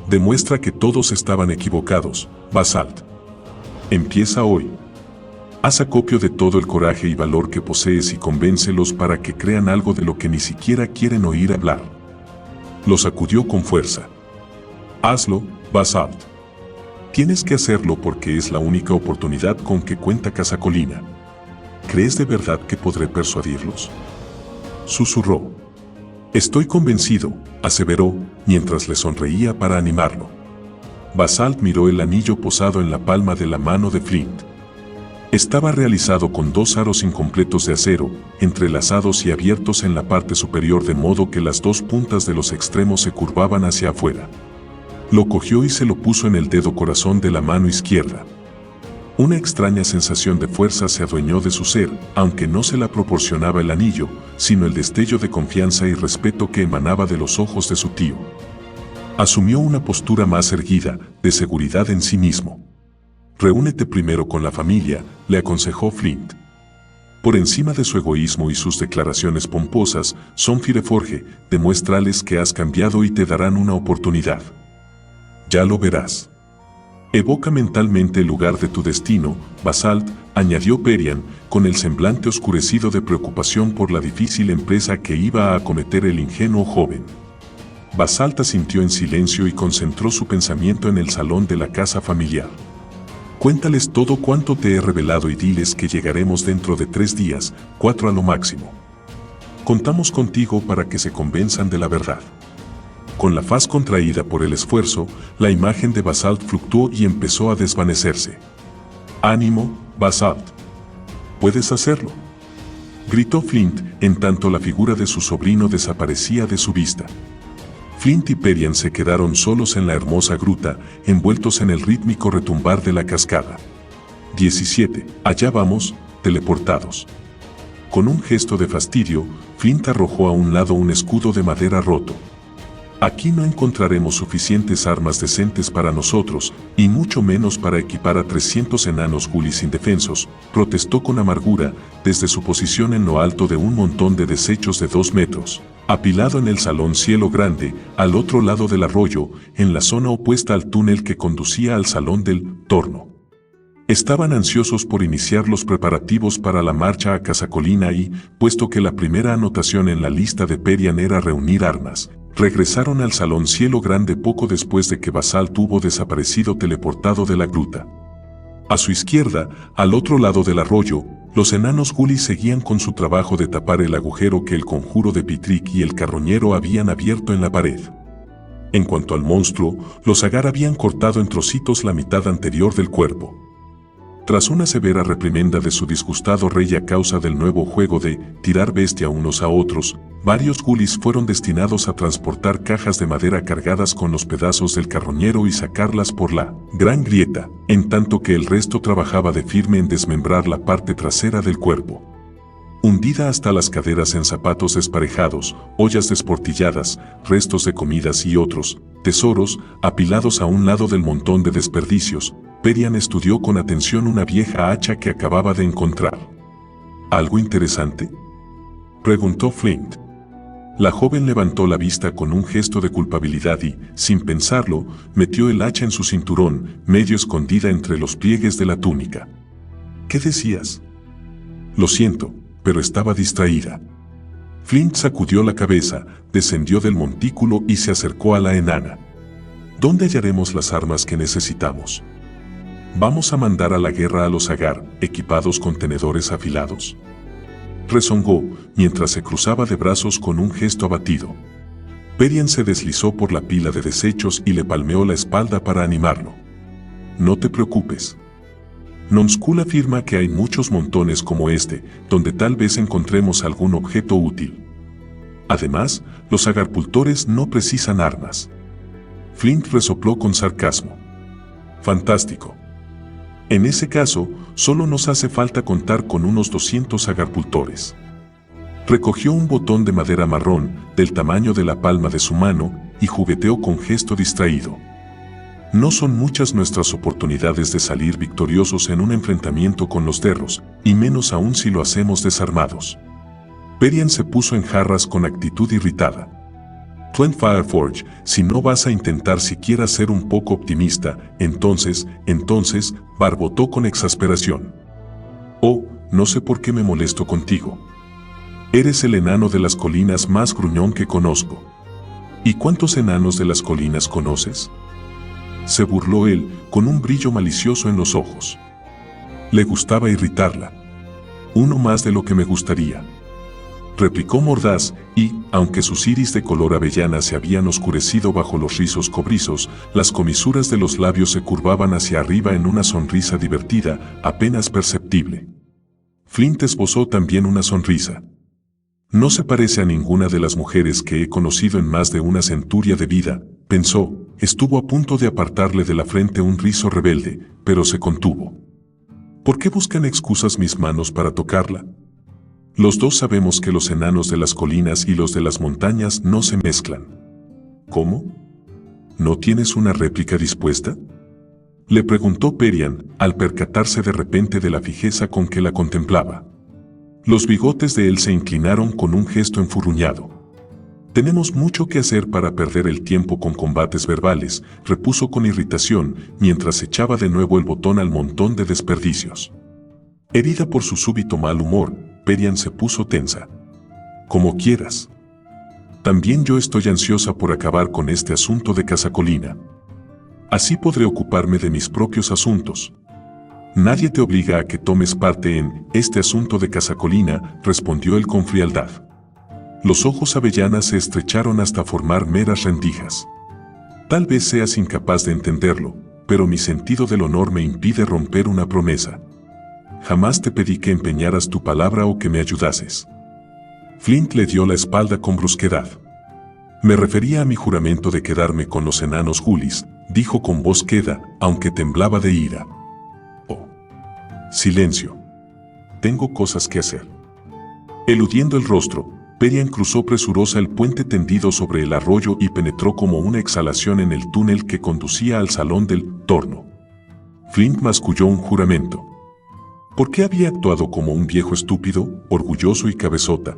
Demuestra que todos estaban equivocados, Basalt. Empieza hoy. Haz acopio de todo el coraje y valor que posees y convéncelos para que crean algo de lo que ni siquiera quieren oír hablar. Lo sacudió con fuerza. Hazlo, Basalt. Tienes que hacerlo porque es la única oportunidad con que cuenta Casacolina. ¿Crees de verdad que podré persuadirlos? Susurró. Estoy convencido, aseveró, mientras le sonreía para animarlo. Basalt miró el anillo posado en la palma de la mano de Flint. Estaba realizado con 2 aros incompletos de acero, entrelazados y abiertos en la parte superior de modo que las 2 puntas de los extremos se curvaban hacia afuera. Lo cogió y se lo puso en el dedo corazón de la mano izquierda. Una extraña sensación de fuerza se adueñó de su ser, aunque no se la proporcionaba el anillo, sino el destello de confianza y respeto que emanaba de los ojos de su tío. Asumió una postura más erguida, de seguridad en sí mismo. Reúnete primero con la familia, le aconsejó Flint. Por encima de su egoísmo y sus declaraciones pomposas, son Fireforge, demuéstrales que has cambiado y te darán una oportunidad. Ya lo verás. Evoca mentalmente el lugar de tu destino, Basalt, añadió Perian, con el semblante oscurecido de preocupación por la difícil empresa que iba a acometer el ingenuo joven. Basalt asintió en silencio y concentró su pensamiento en el salón de la casa familiar. Cuéntales todo cuanto te he revelado y diles que llegaremos dentro de 3 días, 4 a lo máximo. Contamos contigo para que se convenzan de la verdad. Con la faz contraída por el esfuerzo, la imagen de Basalt fluctuó y empezó a desvanecerse. «Ánimo, Basalt. Puedes hacerlo», gritó Flint, en tanto la figura de su sobrino desaparecía de su vista. Flint y Perian se quedaron solos en la hermosa gruta, envueltos en el rítmico retumbar de la cascada. 17. Allá vamos, teleportados. Con un gesto de fastidio, Flint arrojó a un lado un escudo de madera roto. Aquí no encontraremos suficientes armas decentes para nosotros, y mucho menos para equipar a 300 enanos gulis indefensos, protestó con amargura, desde su posición en lo alto de un montón de desechos de 2 metros, apilado en el salón Cielo Grande, al otro lado del arroyo, en la zona opuesta al túnel que conducía al salón del torno. Estaban ansiosos por iniciar los preparativos para la marcha a Casacolina y, puesto que la primera anotación en la lista de Perian era reunir armas, regresaron al salón Cielo Grande poco después de que Basalt hubo desaparecido teleportado de la gruta. A su izquierda, al otro lado del arroyo, los enanos gulis seguían con su trabajo de tapar el agujero que el conjuro de Pitrick y el carroñero habían abierto en la pared. En cuanto al monstruo, los Agar habían cortado en trocitos la mitad anterior del cuerpo. Tras una severa reprimenda de su disgustado rey a causa del nuevo juego de tirar bestia unos a otros, varios gulis fueron destinados a transportar cajas de madera cargadas con los pedazos del carroñero y sacarlas por la gran grieta, en tanto que el resto trabajaba de firme en desmembrar la parte trasera del cuerpo. Hundida hasta las caderas en zapatos desparejados, ollas desportilladas, restos de comidas y otros tesoros apilados a un lado del montón de desperdicios, Perian estudió con atención una vieja hacha que acababa de encontrar. ¿Algo interesante?, preguntó Flint. La joven levantó la vista con un gesto de culpabilidad y, sin pensarlo, metió el hacha en su cinturón, medio escondida entre los pliegues de la túnica. ¿Qué decías? Lo siento, pero estaba distraída. Flint sacudió la cabeza, descendió del montículo y se acercó a la enana. ¿Dónde hallaremos las armas que necesitamos? ¿Vamos a mandar a la guerra a los Agar, equipados con tenedores afilados?, rezongó, mientras se cruzaba de brazos con un gesto abatido. Perian se deslizó por la pila de desechos y le palmeó la espalda para animarlo. No te preocupes. Nonskul afirma que hay muchos montones como este, donde tal vez encontremos algún objeto útil. Además, los agarpultores no precisan armas. Flint resopló con sarcasmo. Fantástico. En ese caso, solo nos hace falta contar con unos 200 agarpultores. Recogió un botón de madera marrón, del tamaño de la palma de su mano, y jugueteó con gesto distraído. No son muchas nuestras oportunidades de salir victoriosos en un enfrentamiento con los derros, y menos aún si lo hacemos desarmados. Perian se puso en jarras con actitud irritada. Flint Fireforge, si no vas a intentar siquiera ser un poco optimista, entonces, barbotó con exasperación. Oh, no sé por qué me molesto contigo. Eres el enano de las colinas más gruñón que conozco. ¿Y cuántos enanos de las colinas conoces?, se burló él, con un brillo malicioso en los ojos. Le gustaba irritarla. Uno más de lo que me gustaría. replicó mordaz, y, aunque sus iris de color avellana se habían oscurecido bajo los rizos cobrizos, las comisuras de los labios se curvaban hacia arriba en una sonrisa divertida, apenas perceptible. Flint esbozó también una sonrisa. No se parece a ninguna de las mujeres que he conocido en más de una centuria de vida, pensó. Estuvo a punto de apartarle de la frente un rizo rebelde, pero se contuvo. ¿Por qué buscan excusas mis manos para tocarla? Los dos sabemos que los enanos de las colinas y los de las montañas no se mezclan. ¿Cómo? ¿No tienes una réplica dispuesta? Le preguntó Perian, al percatarse de repente de la fijeza con que la contemplaba. Los bigotes de él se inclinaron con un gesto enfurruñado. Tenemos mucho que hacer para perder el tiempo con combates verbales, repuso con irritación, mientras echaba de nuevo el botón al montón de desperdicios. Herida por su súbito mal humor, Perian se puso tensa. Como quieras. También yo estoy ansiosa por acabar con este asunto de Casacolina. Así podré ocuparme de mis propios asuntos. Nadie te obliga a que tomes parte en este asunto de Casacolina, respondió él con frialdad. Los ojos avellanas se estrecharon hasta formar meras rendijas. Tal vez seas incapaz de entenderlo, pero mi sentido del honor me impide romper una promesa. Jamás te pedí que empeñaras tu palabra o que me ayudases. Flint le dio la espalda con brusquedad. Me refería a mi juramento de quedarme con los enanos Gulis, dijo con voz queda, aunque temblaba de ira. Oh. Silencio. Tengo cosas que hacer. Eludiendo el rostro, Perian cruzó presurosa el puente tendido sobre el arroyo y penetró como una exhalación en el túnel que conducía al salón del torno. Flint masculló un juramento. ¿Por qué había actuado como un viejo estúpido, orgulloso y cabezota?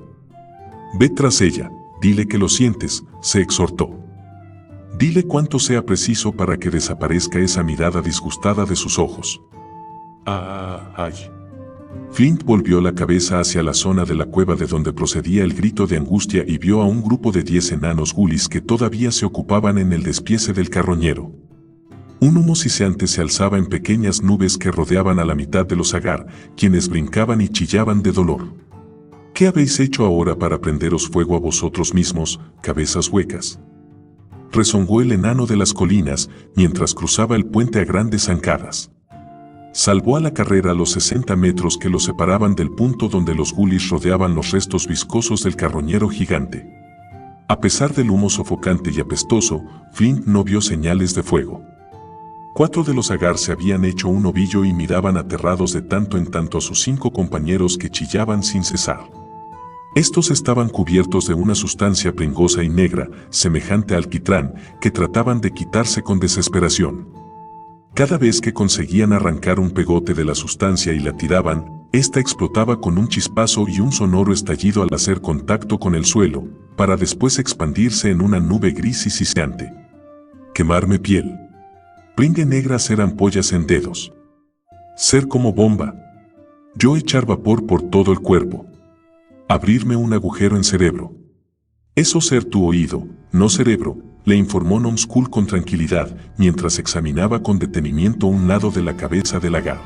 Ve tras ella, dile que lo sientes, se exhortó. Dile cuánto sea preciso para que desaparezca esa mirada disgustada de sus ojos. ¡Ay! Flint volvió la cabeza hacia la zona de la cueva de donde procedía el grito de angustia y vio a un grupo de 10 enanos gulis que todavía se ocupaban en el despiece del carroñero. Un humo siseante se alzaba en pequeñas nubes que rodeaban a la mitad de los agar, quienes brincaban y chillaban de dolor. ¿Qué habéis hecho ahora para prenderos fuego a vosotros mismos, cabezas huecas? Rezongó el enano de las colinas, mientras cruzaba el puente a grandes zancadas. Salvó a la carrera los 60 metros que los separaban del punto donde los gulis rodeaban los restos viscosos del carroñero gigante. A pesar del humo sofocante y apestoso, Flint no vio señales de fuego. 4 de los agar se habían hecho un ovillo y miraban aterrados de tanto en tanto a sus 5 compañeros que chillaban sin cesar. Estos estaban cubiertos de una sustancia pringosa y negra, semejante al alquitrán, que trataban de quitarse con desesperación. Cada vez que conseguían arrancar un pegote de la sustancia y la tiraban, ésta explotaba con un chispazo y un sonoro estallido al hacer contacto con el suelo, para después expandirse en una nube gris y siseante. Quemarme piel. Pringue negra hacer ampollas en dedos. Ser como bomba. Yo echar vapor por todo el cuerpo. Abrirme un agujero en cerebro. Eso ser tu oído, no cerebro, le informó Numskull con tranquilidad, mientras examinaba con detenimiento un lado de la cabeza del agar.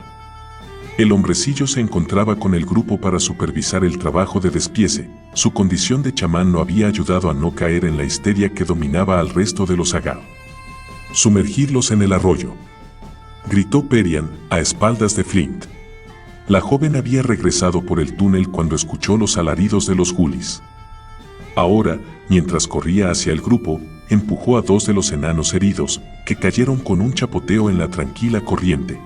El hombrecillo se encontraba con el grupo para supervisar el trabajo de despiece. Su condición de chamán lo había ayudado a no caer en la histeria que dominaba al resto de los agar. Sumergirlos en el arroyo. Gritó Perian, a espaldas de Flint. La joven había regresado por el túnel cuando escuchó los alaridos de los gulis. Ahora, mientras corría hacia el grupo, empujó a 2 de los enanos heridos, que cayeron con un chapoteo en la tranquila corriente.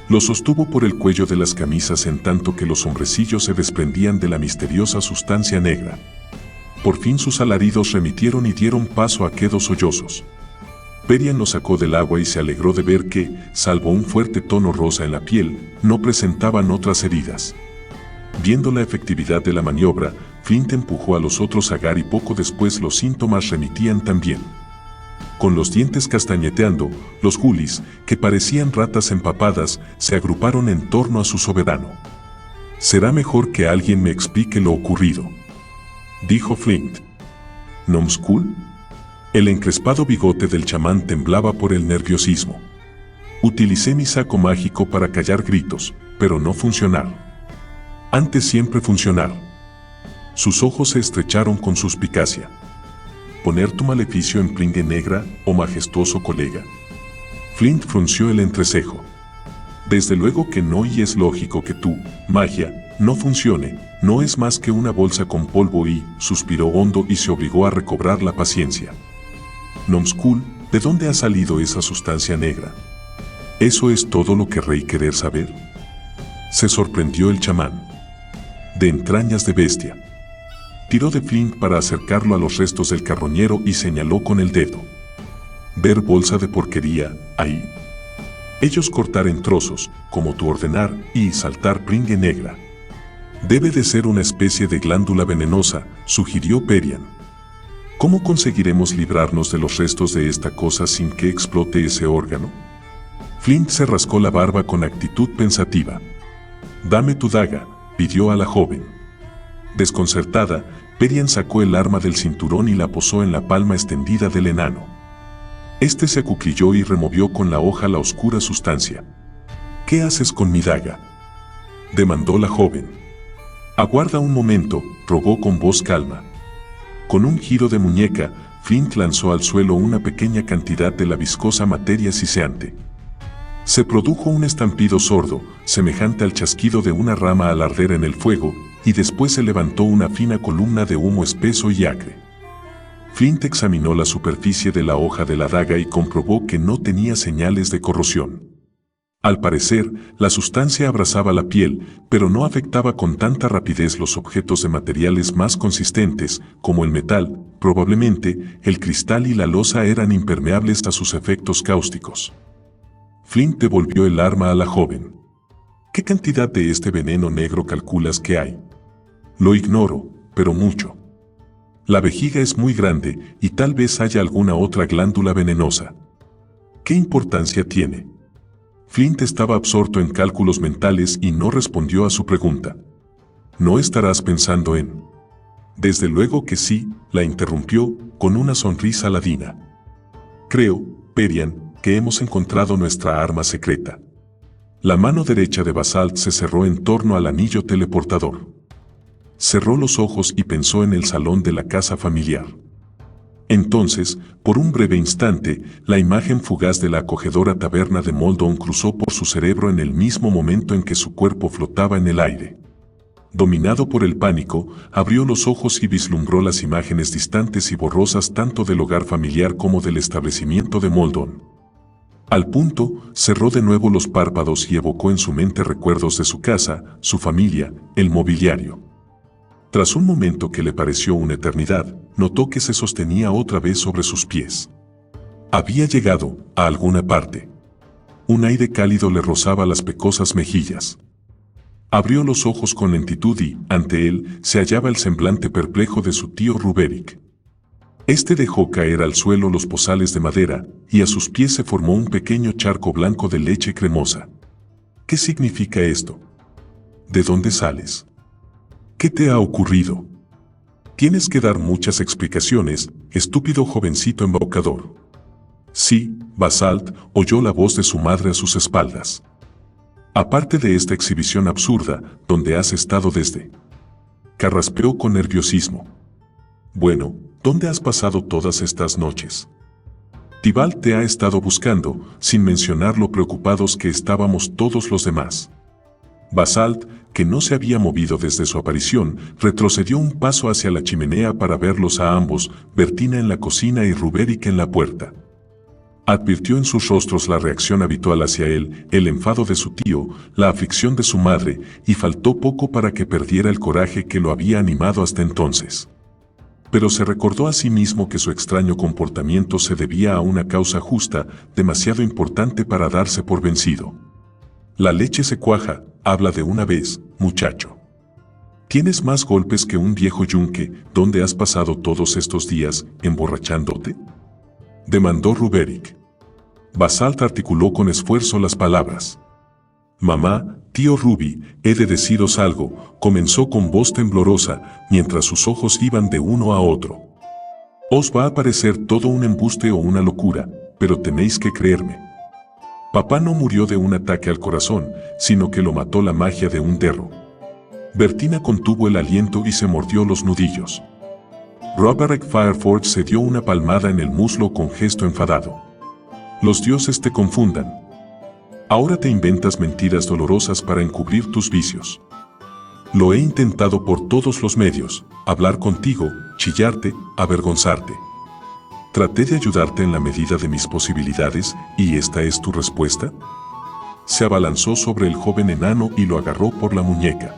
Los sostuvo por el cuello de las camisas en tanto que los hombrecillos se desprendían de la misteriosa sustancia negra. Por fin sus alaridos remitieron y dieron paso a quedos sollozos. Perian los sacó del agua y se alegró de ver que, salvo un fuerte tono rosa en la piel, no presentaban otras heridas. Viendo la efectividad de la maniobra, Flint empujó a los otros agar y poco después los síntomas remitían también. Con los dientes castañeteando, los gulis, que parecían ratas empapadas, se agruparon en torno a su soberano. «Será mejor que alguien me explique lo ocurrido», dijo Flint. «¿Numskull?» El encrespado bigote del chamán temblaba por el nerviosismo. «Utilicé mi saco mágico para callar gritos, pero no funcionar. Antes siempre funcionar». Sus ojos se estrecharon con suspicacia. ¿Poner tu maleficio en Pringue Negra, oh majestuoso colega? Flint frunció el entrecejo. Desde luego que no, y es lógico que tu magia no funcione. No es más que una bolsa con polvo y, suspiró hondo y se obligó a recobrar la paciencia. Nomskull, ¿de dónde ha salido esa sustancia negra? ¿Eso es todo lo que Rey querer saber? Se sorprendió el chamán. De entrañas de bestia. Tiró de Flint para acercarlo a los restos del carroñero y señaló con el dedo. Ver bolsa de porquería, ahí. Ellos cortar en trozos, como tú ordenar, y saltar Pringue Negra. Debe de ser una especie de glándula venenosa, sugirió Perian. ¿Cómo conseguiremos librarnos de los restos de esta cosa sin que explote ese órgano? Flint se rascó la barba con actitud pensativa. Dame tu daga, pidió a la joven. Desconcertada, Perian sacó el arma del cinturón y la posó en la palma extendida del enano. Este se acuclilló y removió con la hoja la oscura sustancia. ¿Qué haces con mi daga?, demandó la joven. Aguarda un momento, rogó con voz calma. Con un giro de muñeca, Flint lanzó al suelo una pequeña cantidad de la viscosa materia siseante. Se produjo un estampido sordo, semejante al chasquido de una rama al arder en el fuego, y después se levantó una fina columna de humo espeso y acre. Flint examinó la superficie de la hoja de la daga y comprobó que no tenía señales de corrosión. Al parecer, la sustancia abrazaba la piel, pero no afectaba con tanta rapidez los objetos de materiales más consistentes, como el metal. Probablemente, el cristal y la loza eran impermeables a sus efectos cáusticos. Flint devolvió el arma a la joven. ¿Qué cantidad de este veneno negro calculas que hay? Lo ignoro, pero mucho. La vejiga es muy grande y tal vez haya alguna otra glándula venenosa. ¿Qué importancia tiene? Flint estaba absorto en cálculos mentales y no respondió a su pregunta. ¿No estarás pensando en...? Desde luego que sí, la interrumpió, con una sonrisa ladina. Creo, Perian, que hemos encontrado nuestra arma secreta. La mano derecha de Basalt se cerró en torno al anillo teleportador. Cerró los ojos y pensó en el salón de la casa familiar. Entonces, por un breve instante, la imagen fugaz de la acogedora taberna de Moldon cruzó por su cerebro en el mismo momento en que su cuerpo flotaba en el aire. Dominado por el pánico, abrió los ojos y vislumbró las imágenes distantes y borrosas tanto del hogar familiar como del establecimiento de Moldon. Al punto, cerró de nuevo los párpados y evocó en su mente recuerdos de su casa, su familia, el mobiliario. Tras un momento que le pareció una eternidad, notó que se sostenía otra vez sobre sus pies. Había llegado a alguna parte. Un aire cálido le rozaba las pecosas mejillas. Abrió los ojos con lentitud y, ante él, se hallaba el semblante perplejo de su tío Ruberick. Este dejó caer al suelo los pozales de madera, y a sus pies se formó un pequeño charco blanco de leche cremosa. ¿Qué significa esto? ¿De dónde sales? ¿Qué te ha ocurrido? Tienes que dar muchas explicaciones, estúpido jovencito embaucador. Sí, Basalt, oyó la voz de su madre a sus espaldas. Aparte de esta exhibición absurda, ¿dónde has estado desde? Carraspeó con nerviosismo. Bueno, ¿dónde has pasado todas estas noches? Tibalt te ha estado buscando, sin mencionar lo preocupados que estábamos todos los demás. Basalt, que no se había movido desde su aparición, retrocedió un paso hacia la chimenea para verlos a ambos, Bertina en la cocina y Ruberick en la puerta. Advirtió en sus rostros la reacción habitual hacia él, el enfado de su tío, la aflicción de su madre, y faltó poco para que perdiera el coraje que lo había animado hasta entonces. Pero se recordó a sí mismo que su extraño comportamiento se debía a una causa justa, demasiado importante para darse por vencido. La leche se cuaja, habla de una vez, muchacho. ¿Tienes más golpes que un viejo yunque? ¿Dónde has pasado todos estos días, emborrachándote?, demandó Ruberick. Basalt articuló con esfuerzo las palabras. Mamá, tío Ruby, he de deciros algo, comenzó con voz temblorosa, mientras sus ojos iban de uno a otro. Os va a parecer todo un embuste o una locura, pero tenéis que creerme. Papá no murió de un ataque al corazón, sino que lo mató la magia de un derro. Bertina contuvo el aliento y se mordió los nudillos. Roderick Fireforge se dio una palmada en el muslo con gesto enfadado. Los dioses te confundan. Ahora te inventas mentiras dolorosas para encubrir tus vicios. Lo he intentado por todos los medios, hablar contigo, chillarte, avergonzarte. Traté de ayudarte en la medida de mis posibilidades, ¿y esta es tu respuesta? Se abalanzó sobre el joven enano y lo agarró por la muñeca.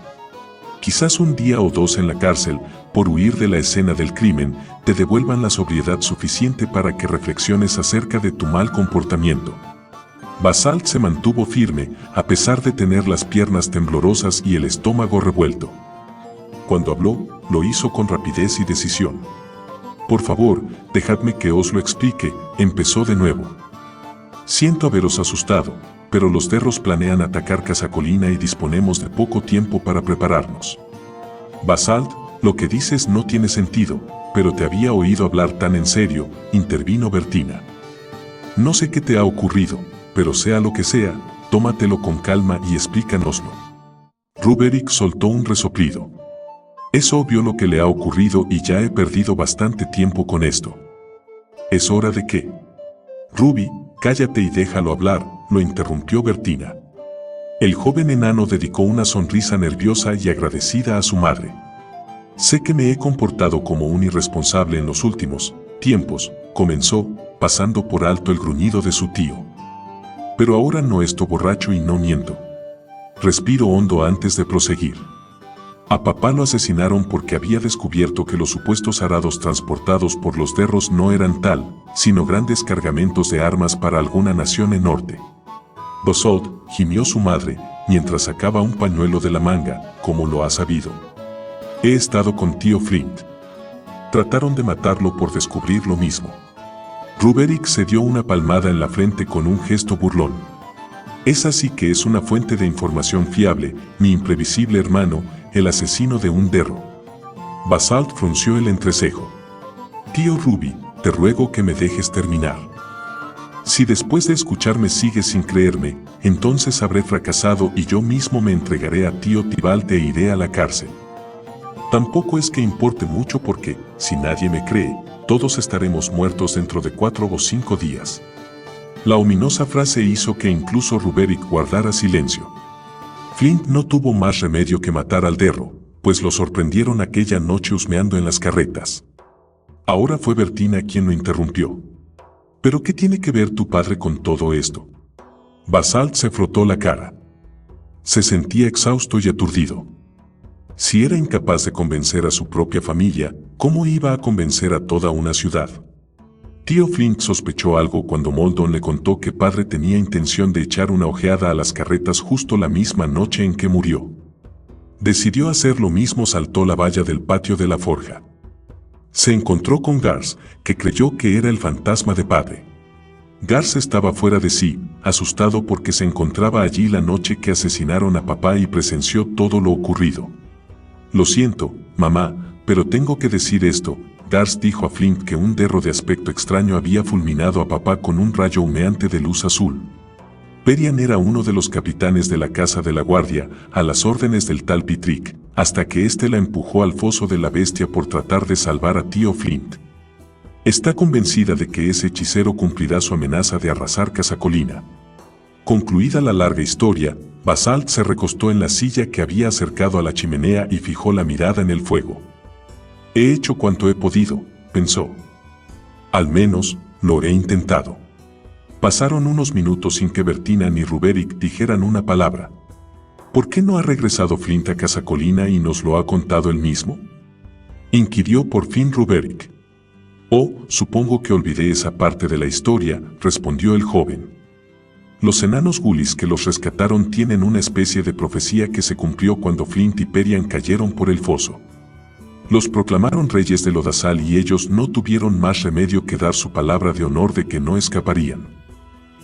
Quizás un día o dos en la cárcel, por huir de la escena del crimen, te devuelvan la sobriedad suficiente para que reflexiones acerca de tu mal comportamiento. Basalt se mantuvo firme, a pesar de tener las piernas temblorosas y el estómago revuelto. Cuando habló, lo hizo con rapidez y decisión. Por favor, dejadme que os lo explique, empezó de nuevo. Siento haberos asustado, pero los derros planean atacar Casa Colina y disponemos de poco tiempo para prepararnos. Basalt, lo que dices no tiene sentido, pero te había oído hablar tan en serio, intervino Bertina. No sé qué te ha ocurrido, pero sea lo que sea, tómatelo con calma y explícanoslo. Roderick soltó un resoplido. Es obvio lo que le ha ocurrido y ya he perdido bastante tiempo con esto. Es hora de que... Ruby, cállate y déjalo hablar, lo interrumpió Bertina. El joven enano dedicó una sonrisa nerviosa y agradecida a su madre. Sé que me he comportado como un irresponsable en los últimos tiempos, comenzó, pasando por alto el gruñido de su tío. Pero ahora no estoy borracho y no miento. Respiro hondo antes de proseguir. A papá lo asesinaron porque había descubierto que los supuestos arados transportados por los derros no eran tal, sino grandes cargamentos de armas para alguna nación en norte. Basalt, gimió su madre, mientras sacaba un pañuelo de la manga, como lo ha sabido. He estado con tío Flint. Trataron de matarlo por descubrir lo mismo. Roderick se dio una palmada en la frente con un gesto burlón. Esa sí que es una fuente de información fiable, mi imprevisible hermano, el asesino de un derro. Basalt frunció el entrecejo. Tío Ruby, te ruego que me dejes terminar. Si después de escucharme sigues sin creerme, entonces habré fracasado y yo mismo me entregaré a tío Tybalt e iré a la cárcel. Tampoco es que importe mucho porque, si nadie me cree, todos estaremos muertos dentro de 4 o 5 días. La ominosa frase hizo que incluso Roderick guardara silencio. Flint no tuvo más remedio que matar al derro, pues lo sorprendieron aquella noche husmeando en las carretas. Ahora fue Bertina quien lo interrumpió. ¿Pero qué tiene que ver tu padre con todo esto? Basalt se frotó la cara. Se sentía exhausto y aturdido. Si era incapaz de convencer a su propia familia, ¿cómo iba a convencer a toda una ciudad? Tío Flint sospechó algo cuando Moldon le contó que padre tenía intención de echar una ojeada a las carretas justo la misma noche en que murió. Decidió hacer lo mismo, saltó la valla del patio de la forja. Se encontró con Garth, que creyó que era el fantasma de padre. Garth estaba fuera de sí, asustado porque se encontraba allí la noche que asesinaron a papá y presenció todo lo ocurrido. Lo siento, mamá, pero tengo que decir esto. Garth dijo a Flint que un derro de aspecto extraño había fulminado a papá con un rayo humeante de luz azul. Perian era uno de los capitanes de la Casa de la Guardia, a las órdenes del tal Pitrick, hasta que éste la empujó al foso de la bestia por tratar de salvar a tío Flint. Está convencida de que ese hechicero cumplirá su amenaza de arrasar Casa Colina. Concluida la larga historia, Basalt se recostó en la silla que había acercado a la chimenea y fijó la mirada en el fuego. He hecho cuanto he podido, pensó. Al menos, lo he intentado. Pasaron unos minutos sin que Bertina ni Roderick dijeran una palabra. ¿Por qué no ha regresado Flint a Casa Colina y nos lo ha contado él mismo? Inquirió por fin Roderick. Oh, supongo que olvidé esa parte de la historia, respondió el joven. Los enanos Gulis que los rescataron tienen una especie de profecía que se cumplió cuando Flint y Perian cayeron por el foso. Los proclamaron reyes de Lodazal y ellos no tuvieron más remedio que dar su palabra de honor de que no escaparían.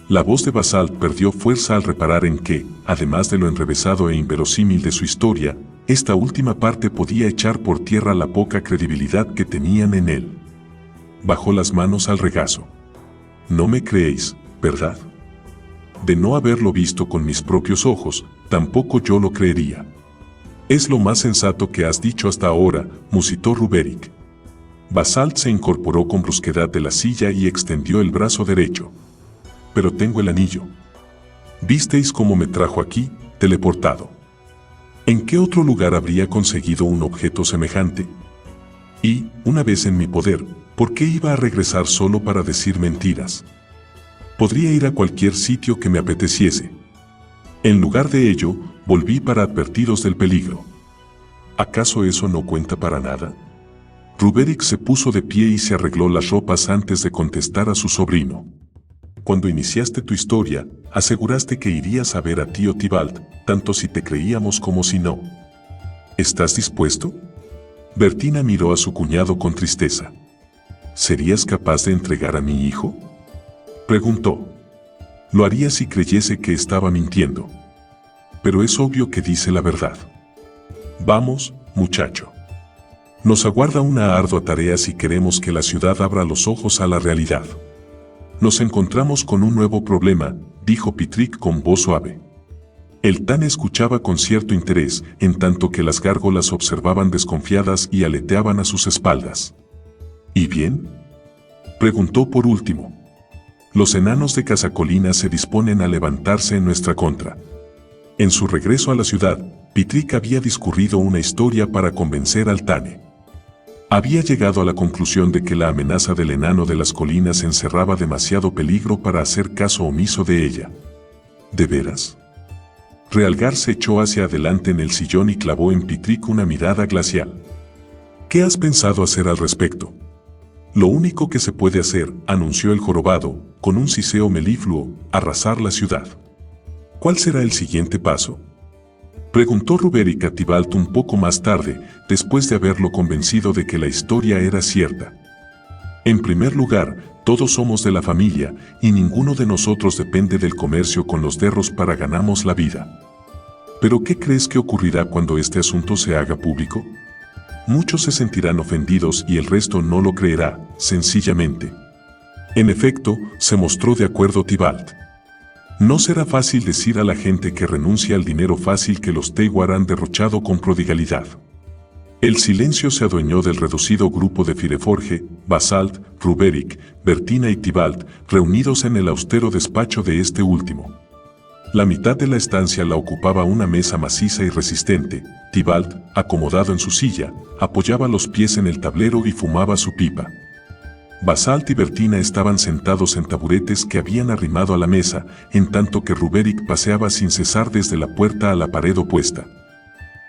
La voz de Basalt perdió fuerza al reparar en que, además de lo enrevesado e inverosímil de su historia, esta última parte podía echar por tierra la poca credibilidad que tenían en él. Bajó las manos al regazo. No me creéis, ¿verdad? De no haberlo visto con mis propios ojos, tampoco yo lo creería. Es lo más sensato que has dicho hasta ahora, musitó Ruberick. Basalt se incorporó con brusquedad de la silla y extendió el brazo derecho. Pero tengo el anillo. ¿Visteis cómo me trajo aquí, teleportado? ¿En qué otro lugar habría conseguido un objeto semejante? Y, una vez en mi poder, ¿por qué iba a regresar solo para decir mentiras? Podría ir a cualquier sitio que me apeteciese. En lugar de ello, volví para advertiros del peligro. ¿Acaso eso no cuenta para nada? Ruberick se puso de pie y se arregló las ropas antes de contestar a su sobrino. Cuando iniciaste tu historia, aseguraste que irías a ver a tío Tybalt, tanto si te creíamos como si no. ¿Estás dispuesto? Bertina miró a su cuñado con tristeza. ¿Serías capaz de entregar a mi hijo? Preguntó. Lo haría si creyese que estaba mintiendo. Pero es obvio que dice la verdad. Vamos, muchacho. Nos aguarda una ardua tarea si queremos que la ciudad abra los ojos a la realidad. Nos encontramos con un nuevo problema, dijo Pitrick con voz suave. El Tan escuchaba con cierto interés, en tanto que las gárgolas observaban desconfiadas y aleteaban a sus espaldas. ¿Y bien? Preguntó por último. Los enanos de Casacolina se disponen a levantarse en nuestra contra. En su regreso a la ciudad, Pitrick había discurrido una historia para convencer al Tane. Había llegado a la conclusión de que la amenaza del enano de las colinas encerraba demasiado peligro para hacer caso omiso de ella. ¿De veras? Realgar se echó hacia adelante en el sillón y clavó en Pitrick una mirada glacial. ¿Qué has pensado hacer al respecto? Lo único que se puede hacer, anunció el jorobado, con un siseo melifluo, arrasar la ciudad. ¿Cuál será el siguiente paso? Preguntó Ruberick a Tybalt un poco más tarde, después de haberlo convencido de que la historia era cierta. En primer lugar, todos somos de la familia, y ninguno de nosotros depende del comercio con los derros para ganarnos la vida. ¿Pero qué crees que ocurrirá cuando este asunto se haga público? Muchos se sentirán ofendidos y el resto no lo creerá, sencillamente. En efecto, se mostró de acuerdo Tybalt. No será fácil decir a la gente que renuncia al dinero fácil que los Teiwar han derrochado con prodigalidad. El silencio se adueñó del reducido grupo de Fireforge, Basalt, Ruberick, Bertina y Tybalt, reunidos en el austero despacho de este último. La mitad de la estancia la ocupaba una mesa maciza y resistente. Tybalt, acomodado en su silla, apoyaba los pies en el tablero y fumaba su pipa. Basalt y Bertina estaban sentados en taburetes que habían arrimado a la mesa, en tanto que Ruberick paseaba sin cesar desde la puerta a la pared opuesta.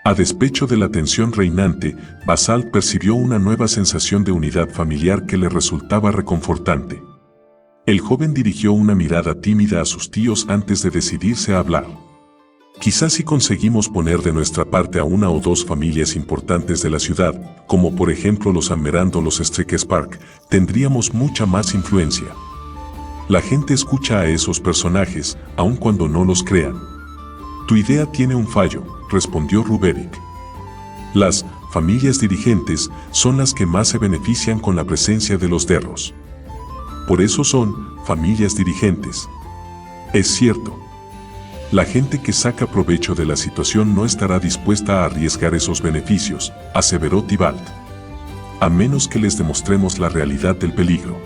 A despecho de la tensión reinante, Basalt percibió una nueva sensación de unidad familiar que le resultaba reconfortante. El joven dirigió una mirada tímida a sus tíos antes de decidirse a hablar. Quizás si conseguimos poner de nuestra parte a una o dos familias importantes de la ciudad, como por ejemplo los Ammerand o los Strike-Spark, tendríamos mucha más influencia. La gente escucha a esos personajes, aun cuando no los crean. Tu idea tiene un fallo, respondió Ruberick. Las familias dirigentes son las que más se benefician con la presencia de los derros. Por eso son familias dirigentes. Es cierto. La gente que saca provecho de la situación no estará dispuesta a arriesgar esos beneficios, aseveró Tybalt. A menos que les demostremos la realidad del peligro.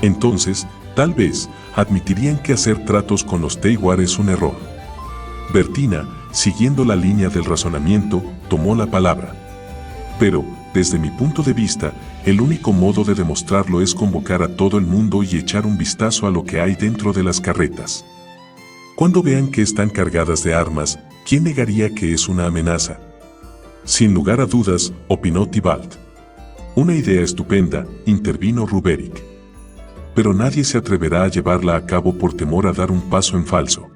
Entonces, tal vez, admitirían que hacer tratos con los Teiwar es un error. Bertina, siguiendo la línea del razonamiento, tomó la palabra. Pero, desde mi punto de vista, el único modo de demostrarlo es convocar a todo el mundo y echar un vistazo a lo que hay dentro de las carretas. Cuando vean que están cargadas de armas, ¿quién negaría que es una amenaza? Sin lugar a dudas, opinó Tybalt. Una idea estupenda, intervino Ruberick. Pero nadie se atreverá a llevarla a cabo por temor a dar un paso en falso.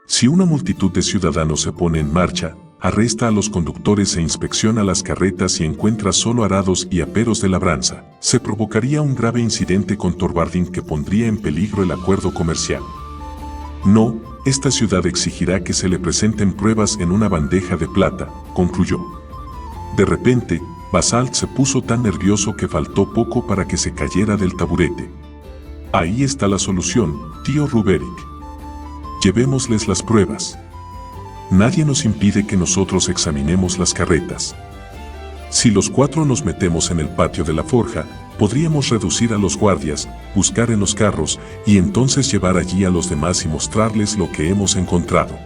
Si una multitud de ciudadanos se pone en marcha, arresta a los conductores e inspecciona las carretas y encuentra solo arados y aperos de labranza, se provocaría un grave incidente con Thorvaldin que pondría en peligro el acuerdo comercial. No, esta ciudad exigirá que se le presenten pruebas en una bandeja de plata, concluyó. De repente, Basalt se puso tan nervioso que faltó poco para que se cayera del taburete. Ahí está la solución, tío Ruberick. Llevémosles las pruebas. Nadie nos impide que nosotros examinemos las carretas. Si los 4 nos metemos en el patio de la forja, podríamos reducir a los guardias, buscar en los carros y entonces llevar allí a los demás y mostrarles lo que hemos encontrado.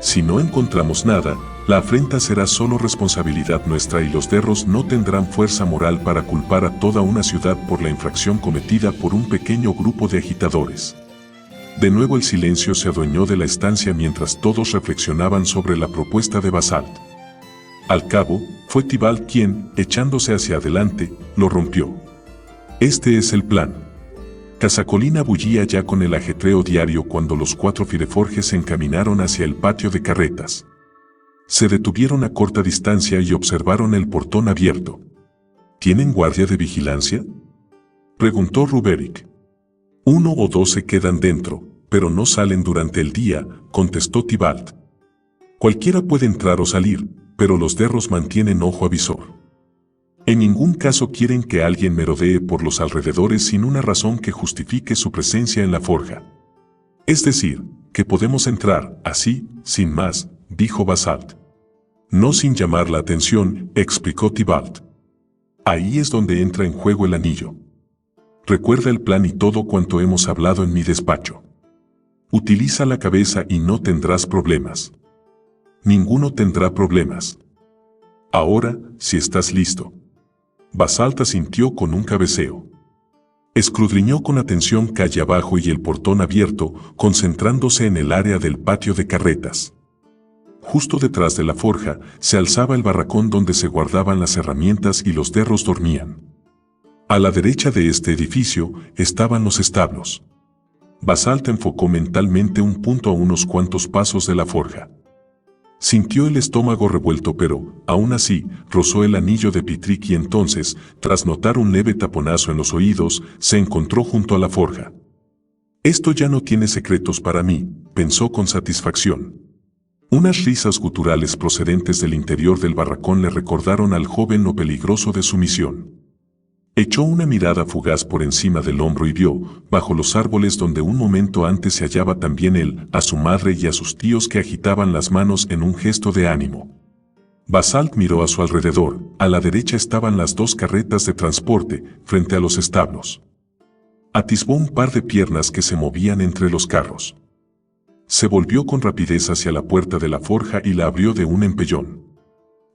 Si no encontramos nada, la afrenta será solo responsabilidad nuestra y los derros no tendrán fuerza moral para culpar a toda una ciudad por la infracción cometida por un pequeño grupo de agitadores. De nuevo el silencio se adueñó de la estancia mientras todos reflexionaban sobre la propuesta de Basalt. Al cabo, fue Tybalt quien, echándose hacia adelante, lo rompió. Este es el plan. Casacolina bullía ya con el ajetreo diario cuando los 4 fireforjes se encaminaron hacia el patio de carretas. Se detuvieron a corta distancia y observaron el portón abierto. ¿Tienen guardia de vigilancia?, preguntó Ruberick. 1 o 2 se quedan dentro, pero no salen durante el día, contestó Tybalt. Cualquiera puede entrar o salir, pero los derros mantienen ojo avisor. En ningún caso quieren que alguien merodee por los alrededores sin una razón que justifique su presencia en la forja. Es decir, que podemos entrar, así, sin más, dijo Basalt. No sin llamar la atención, explicó Tybalt. Ahí es donde entra en juego el anillo. Recuerda el plan y todo cuanto hemos hablado en mi despacho. Utiliza la cabeza y no tendrás problemas. Ninguno tendrá problemas. Ahora, si estás listo. Basalt asintió con un cabeceo. Escudriñó con atención calle abajo y el portón abierto, concentrándose en el área del patio de carretas. Justo detrás de la forja, se alzaba el barracón donde se guardaban las herramientas y los derros dormían. A la derecha de este edificio, estaban los establos. Basalt enfocó mentalmente un punto a unos cuantos pasos de la forja. Sintió el estómago revuelto pero, aún así, rozó el anillo de Pitrick y entonces, tras notar un leve taponazo en los oídos, se encontró junto a la forja. Esto ya no tiene secretos para mí, pensó con satisfacción. Unas risas guturales procedentes del interior del barracón le recordaron al joven lo peligroso de su misión. Echó una mirada fugaz por encima del hombro y vio, bajo los árboles donde un momento antes se hallaba también él, a su madre y a sus tíos que agitaban las manos en un gesto de ánimo. Basalt miró a su alrededor, a la derecha estaban las 2 carretas de transporte, frente a los establos. Atisbó un par de piernas que se movían entre los carros. Se volvió con rapidez hacia la puerta de la forja y la abrió de un empellón.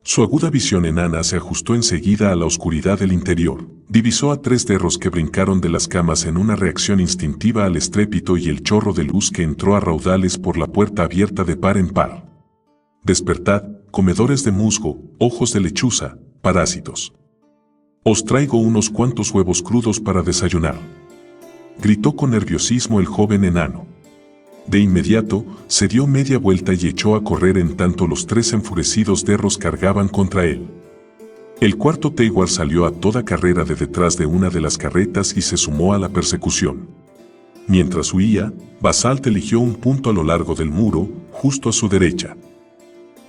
Su aguda visión enana se ajustó enseguida a la oscuridad del interior. Divisó a 3 derros que brincaron de las camas en una reacción instintiva al estrépito y el chorro de luz que entró a raudales por la puerta abierta de par en par. Despertad, comedores de musgo, ojos de lechuza, parásitos. Os traigo unos cuantos huevos crudos para desayunar. Gritó con nerviosismo el joven enano. De inmediato, se dio media vuelta y echó a correr en tanto los 3 enfurecidos derros cargaban contra él. El cuarto Tywar salió a toda carrera de detrás de una de las carretas y se sumó a la persecución. Mientras huía, Basalt eligió un punto a lo largo del muro, justo a su derecha.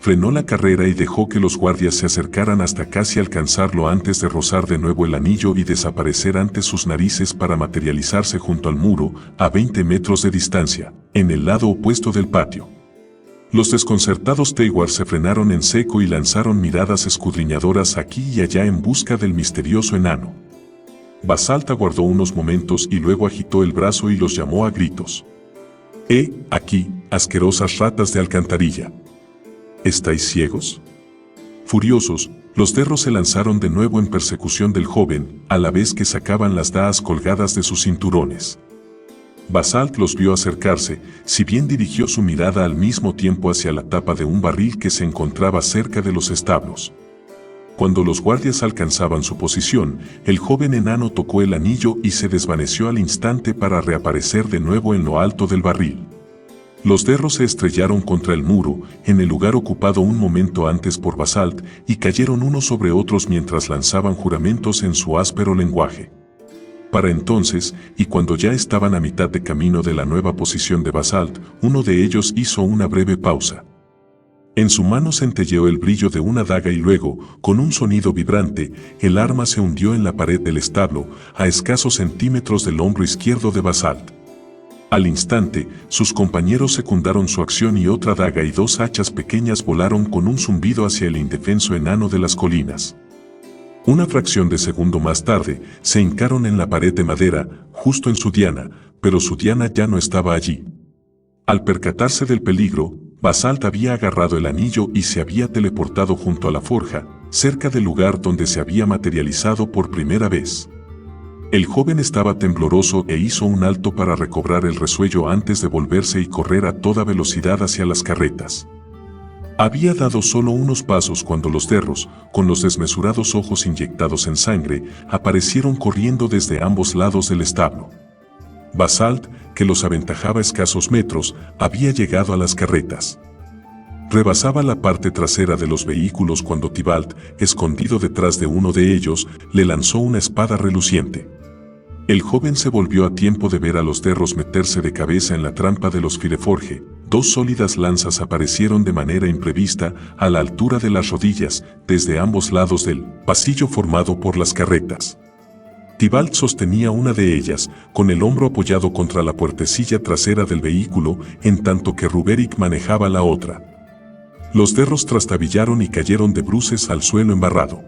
Frenó la carrera y dejó que los guardias se acercaran hasta casi alcanzarlo antes de rozar de nuevo el anillo y desaparecer ante sus narices para materializarse junto al muro, a 20 metros de distancia, en el lado opuesto del patio. Los desconcertados Tywar se frenaron en seco y lanzaron miradas escudriñadoras aquí y allá en busca del misterioso enano. Basalt aguardó unos momentos y luego agitó el brazo y los llamó a gritos. Aquí, asquerosas ratas de alcantarilla. ¿Estáis ciegos? Furiosos, los derros se lanzaron de nuevo en persecución del joven, a la vez que sacaban las dagas colgadas de sus cinturones. Basalt los vio acercarse, si bien dirigió su mirada al mismo tiempo hacia la tapa de un barril que se encontraba cerca de los establos. Cuando los guardias alcanzaban su posición, el joven enano tocó el anillo y se desvaneció al instante para reaparecer de nuevo en lo alto del barril. Los derros se estrellaron contra el muro, en el lugar ocupado un momento antes por Basalt, y cayeron unos sobre otros mientras lanzaban juramentos en su áspero lenguaje. Para entonces, y cuando ya estaban a mitad de camino de la nueva posición de Basalt, uno de ellos hizo una breve pausa. En su mano centelleó el brillo de una daga y luego, con un sonido vibrante, el arma se hundió en la pared del establo, a escasos centímetros del hombro izquierdo de Basalt. Al instante, sus compañeros secundaron su acción y otra daga y 2 hachas pequeñas volaron con un zumbido hacia el indefenso enano de las colinas. Una fracción de segundo más tarde, se hincaron en la pared de madera, justo en su diana, pero su diana ya no estaba allí. Al percatarse del peligro, Basalt había agarrado el anillo y se había teleportado junto a la forja, cerca del lugar donde se había materializado por primera vez. El joven estaba tembloroso e hizo un alto para recobrar el resuello antes de volverse y correr a toda velocidad hacia las carretas. Había dado solo unos pasos cuando los derros, con los desmesurados ojos inyectados en sangre, aparecieron corriendo desde ambos lados del establo. Basalt, que los aventajaba escasos metros, había llegado a las carretas. Rebasaba la parte trasera de los vehículos cuando Tybalt, escondido detrás de uno de ellos, le lanzó una espada reluciente. El joven se volvió a tiempo de ver a los derros meterse de cabeza en la trampa de los Fireforge. 2 sólidas lanzas aparecieron de manera imprevista a la altura de las rodillas, desde ambos lados del pasillo formado por las carretas. Tybalt sostenía una de ellas, con el hombro apoyado contra la puertecilla trasera del vehículo, en tanto que Ruberick manejaba la otra. Los derros trastabillaron y cayeron de bruces al suelo embarrado.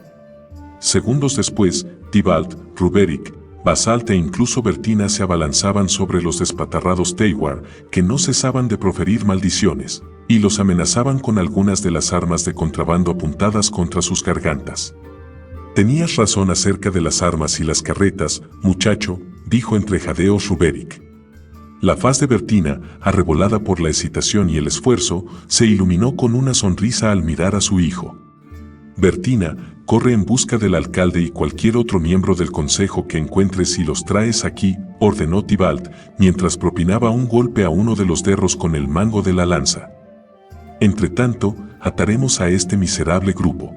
Segundos después, Tybalt, Ruberick, Basalt e incluso Bertina se abalanzaban sobre los despatarrados Teiwar, que no cesaban de proferir maldiciones, y los amenazaban con algunas de las armas de contrabando apuntadas contra sus gargantas. «Tenías razón acerca de las armas y las carretas, muchacho», dijo entre jadeos Ruberick. La faz de Bertina, arrebolada por la excitación y el esfuerzo, se iluminó con una sonrisa al mirar a su hijo. «Bertina, corre en busca del alcalde y cualquier otro miembro del consejo que encuentres y los traes aquí», ordenó Tybalt, mientras propinaba un golpe a uno de los derros con el mango de la lanza. «Entretanto, ataremos a este miserable grupo.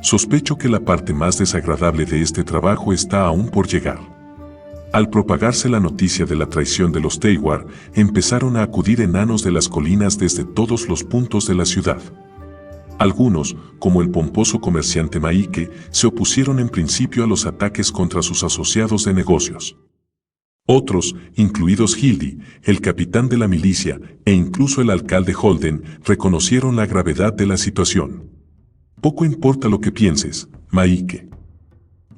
Sospecho que la parte más desagradable de este trabajo está aún por llegar». Al propagarse la noticia de la traición de los Teiwar, empezaron a acudir enanos de las colinas desde todos los puntos de la ciudad. Algunos, como el pomposo comerciante Maike, se opusieron en principio a los ataques contra sus asociados de negocios. Otros, incluidos Hildy, el capitán de la milicia, e incluso el alcalde Holden, reconocieron la gravedad de la situación. «Poco importa lo que pienses, Maike.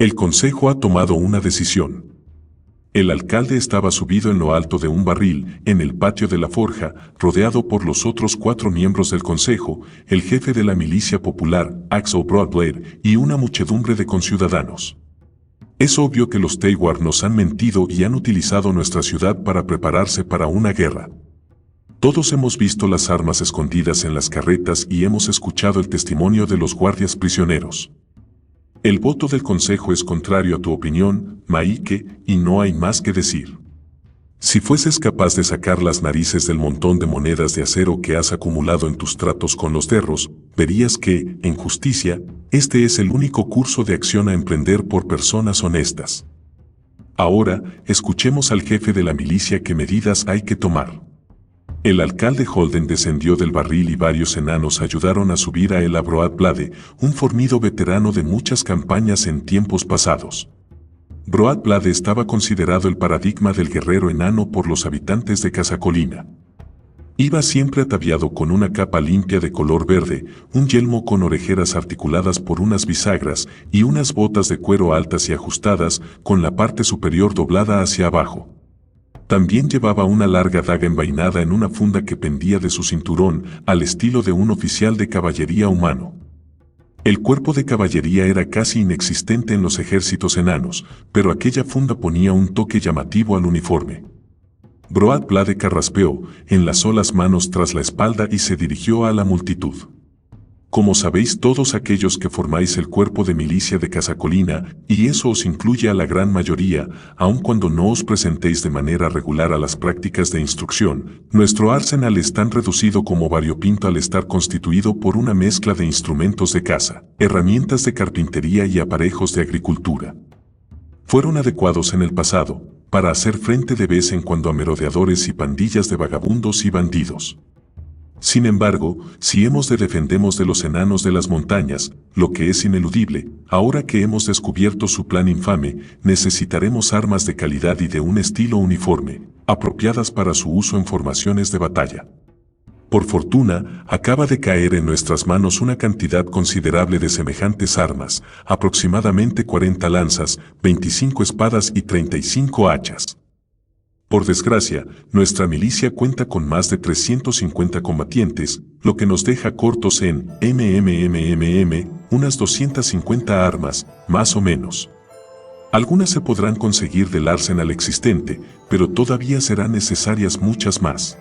El consejo ha tomado una decisión». El alcalde estaba subido en lo alto de un barril, en el patio de la forja, rodeado por los otros 4 miembros del consejo, el jefe de la milicia popular, Axel Broadblade, y una muchedumbre de conciudadanos. «Es obvio que los Teiwar nos han mentido y han utilizado nuestra ciudad para prepararse para una guerra. Todos hemos visto las armas escondidas en las carretas y hemos escuchado el testimonio de los guardias prisioneros. El voto del consejo es contrario a tu opinión, Maike, y no hay más que decir. Si fueses capaz de sacar las narices del montón de monedas de acero que has acumulado en tus tratos con los derros, verías que, en justicia, este es el único curso de acción a emprender por personas honestas. Ahora, escuchemos al jefe de la milicia qué medidas hay que tomar». El alcalde Holden descendió del barril y varios enanos ayudaron a subir a él a Broadblade, un fornido veterano de muchas campañas en tiempos pasados. Broadblade estaba considerado el paradigma del guerrero enano por los habitantes de Casacolina. Iba siempre ataviado con una capa limpia de color verde, un yelmo con orejeras articuladas por unas bisagras y unas botas de cuero altas y ajustadas, con la parte superior doblada hacia abajo. También llevaba una larga daga envainada en una funda que pendía de su cinturón, al estilo de un oficial de caballería humano. El cuerpo de caballería era casi inexistente en los ejércitos enanos, pero aquella funda ponía un toque llamativo al uniforme. Broadblade carraspeó, enlazó las manos tras la espalda y se dirigió a la multitud. «Como sabéis todos aquellos que formáis el cuerpo de milicia de Casacolina, y eso os incluye a la gran mayoría, aun cuando no os presentéis de manera regular a las prácticas de instrucción, nuestro arsenal es tan reducido como variopinto al estar constituido por una mezcla de instrumentos de caza, herramientas de carpintería y aparejos de agricultura. Fueron adecuados en el pasado, para hacer frente de vez en cuando a merodeadores y pandillas de vagabundos y bandidos. Sin embargo, si hemos de defendernos de los enanos de las montañas, lo que es ineludible, ahora que hemos descubierto su plan infame, necesitaremos armas de calidad y de un estilo uniforme, apropiadas para su uso en formaciones de batalla. Por fortuna, acaba de caer en nuestras manos una cantidad considerable de semejantes armas, aproximadamente 40 lanzas, 25 espadas y 35 hachas. Por desgracia, nuestra milicia cuenta con más de 350 combatientes, lo que nos deja cortos en unas 250 armas, más o menos. Algunas se podrán conseguir del arsenal existente, pero todavía serán necesarias muchas más.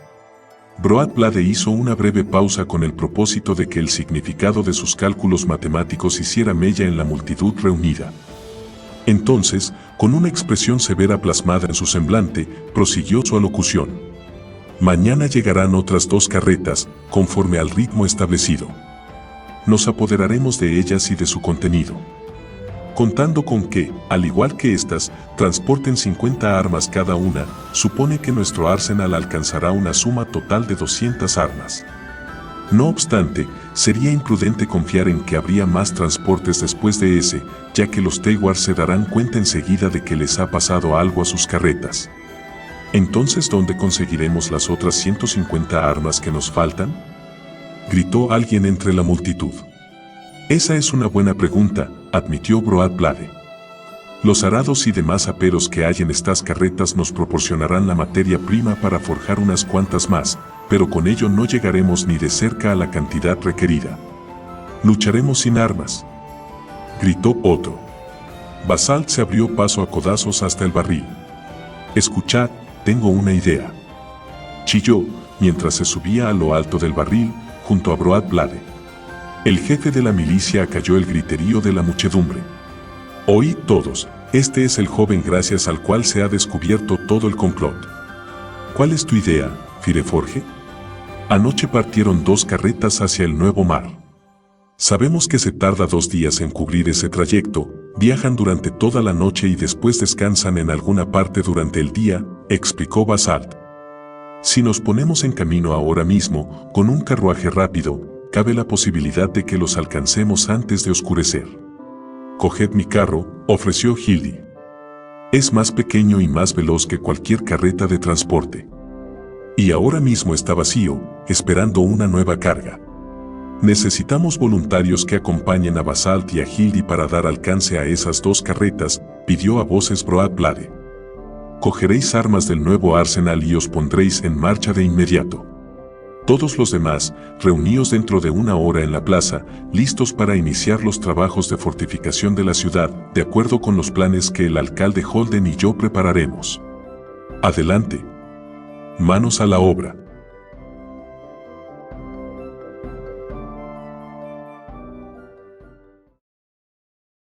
Broadblade hizo una breve pausa con el propósito de que el significado de sus cálculos matemáticos hiciera mella en la multitud reunida. Entonces, con una expresión severa plasmada en su semblante, prosiguió su alocución. Mañana llegarán otras 2 carretas, conforme al ritmo establecido. Nos apoderaremos de ellas y de su contenido. Contando con que, al igual que estas, transporten 50 armas cada una, supone que nuestro arsenal alcanzará una suma total de 200 armas. No obstante, sería imprudente confiar en que habría más transportes después de ese, ya que los Teiwar se darán cuenta enseguida de que les ha pasado algo a sus carretas. Entonces, ¿dónde conseguiremos las otras 150 armas que nos faltan?, gritó alguien entre la multitud. Esa es una buena pregunta, admitió Broadblade. Los arados y demás aperos que hay en estas carretas nos proporcionarán la materia prima para forjar unas cuantas más, pero con ello no llegaremos ni de cerca a la cantidad requerida. Lucharemos sin armas, gritó otro. Basalt se abrió paso a codazos hasta el barril. Escuchad, tengo una idea, chilló, mientras se subía a lo alto del barril, junto a Broadblade. El jefe de la milicia acalló el griterío de la muchedumbre. Oíd todos, este es el joven gracias al cual se ha descubierto todo el complot. ¿Cuál es tu idea, Fireforge? Anoche partieron 2 carretas hacia el Nuevo Mar. Sabemos que se tarda 2 días en cubrir ese trayecto, viajan durante toda la noche y después descansan en alguna parte durante el día, explicó Basalt. Si nos ponemos en camino ahora mismo, con un carruaje rápido, cabe la posibilidad de que los alcancemos antes de oscurecer. Coged mi carro, ofreció Hildy. Es más pequeño y más veloz que cualquier carreta de transporte. Y ahora mismo está vacío, esperando una nueva carga. Necesitamos voluntarios que acompañen a Basalt y a Hildy para dar alcance a esas 2 carretas, pidió a voces Broadblade. Cogeréis armas del nuevo arsenal y os pondréis en marcha de inmediato. Todos los demás, reuníos dentro de 1 hora en la plaza, listos para iniciar los trabajos de fortificación de la ciudad, de acuerdo con los planes que el alcalde Holden y yo prepararemos. Adelante. Manos a la obra.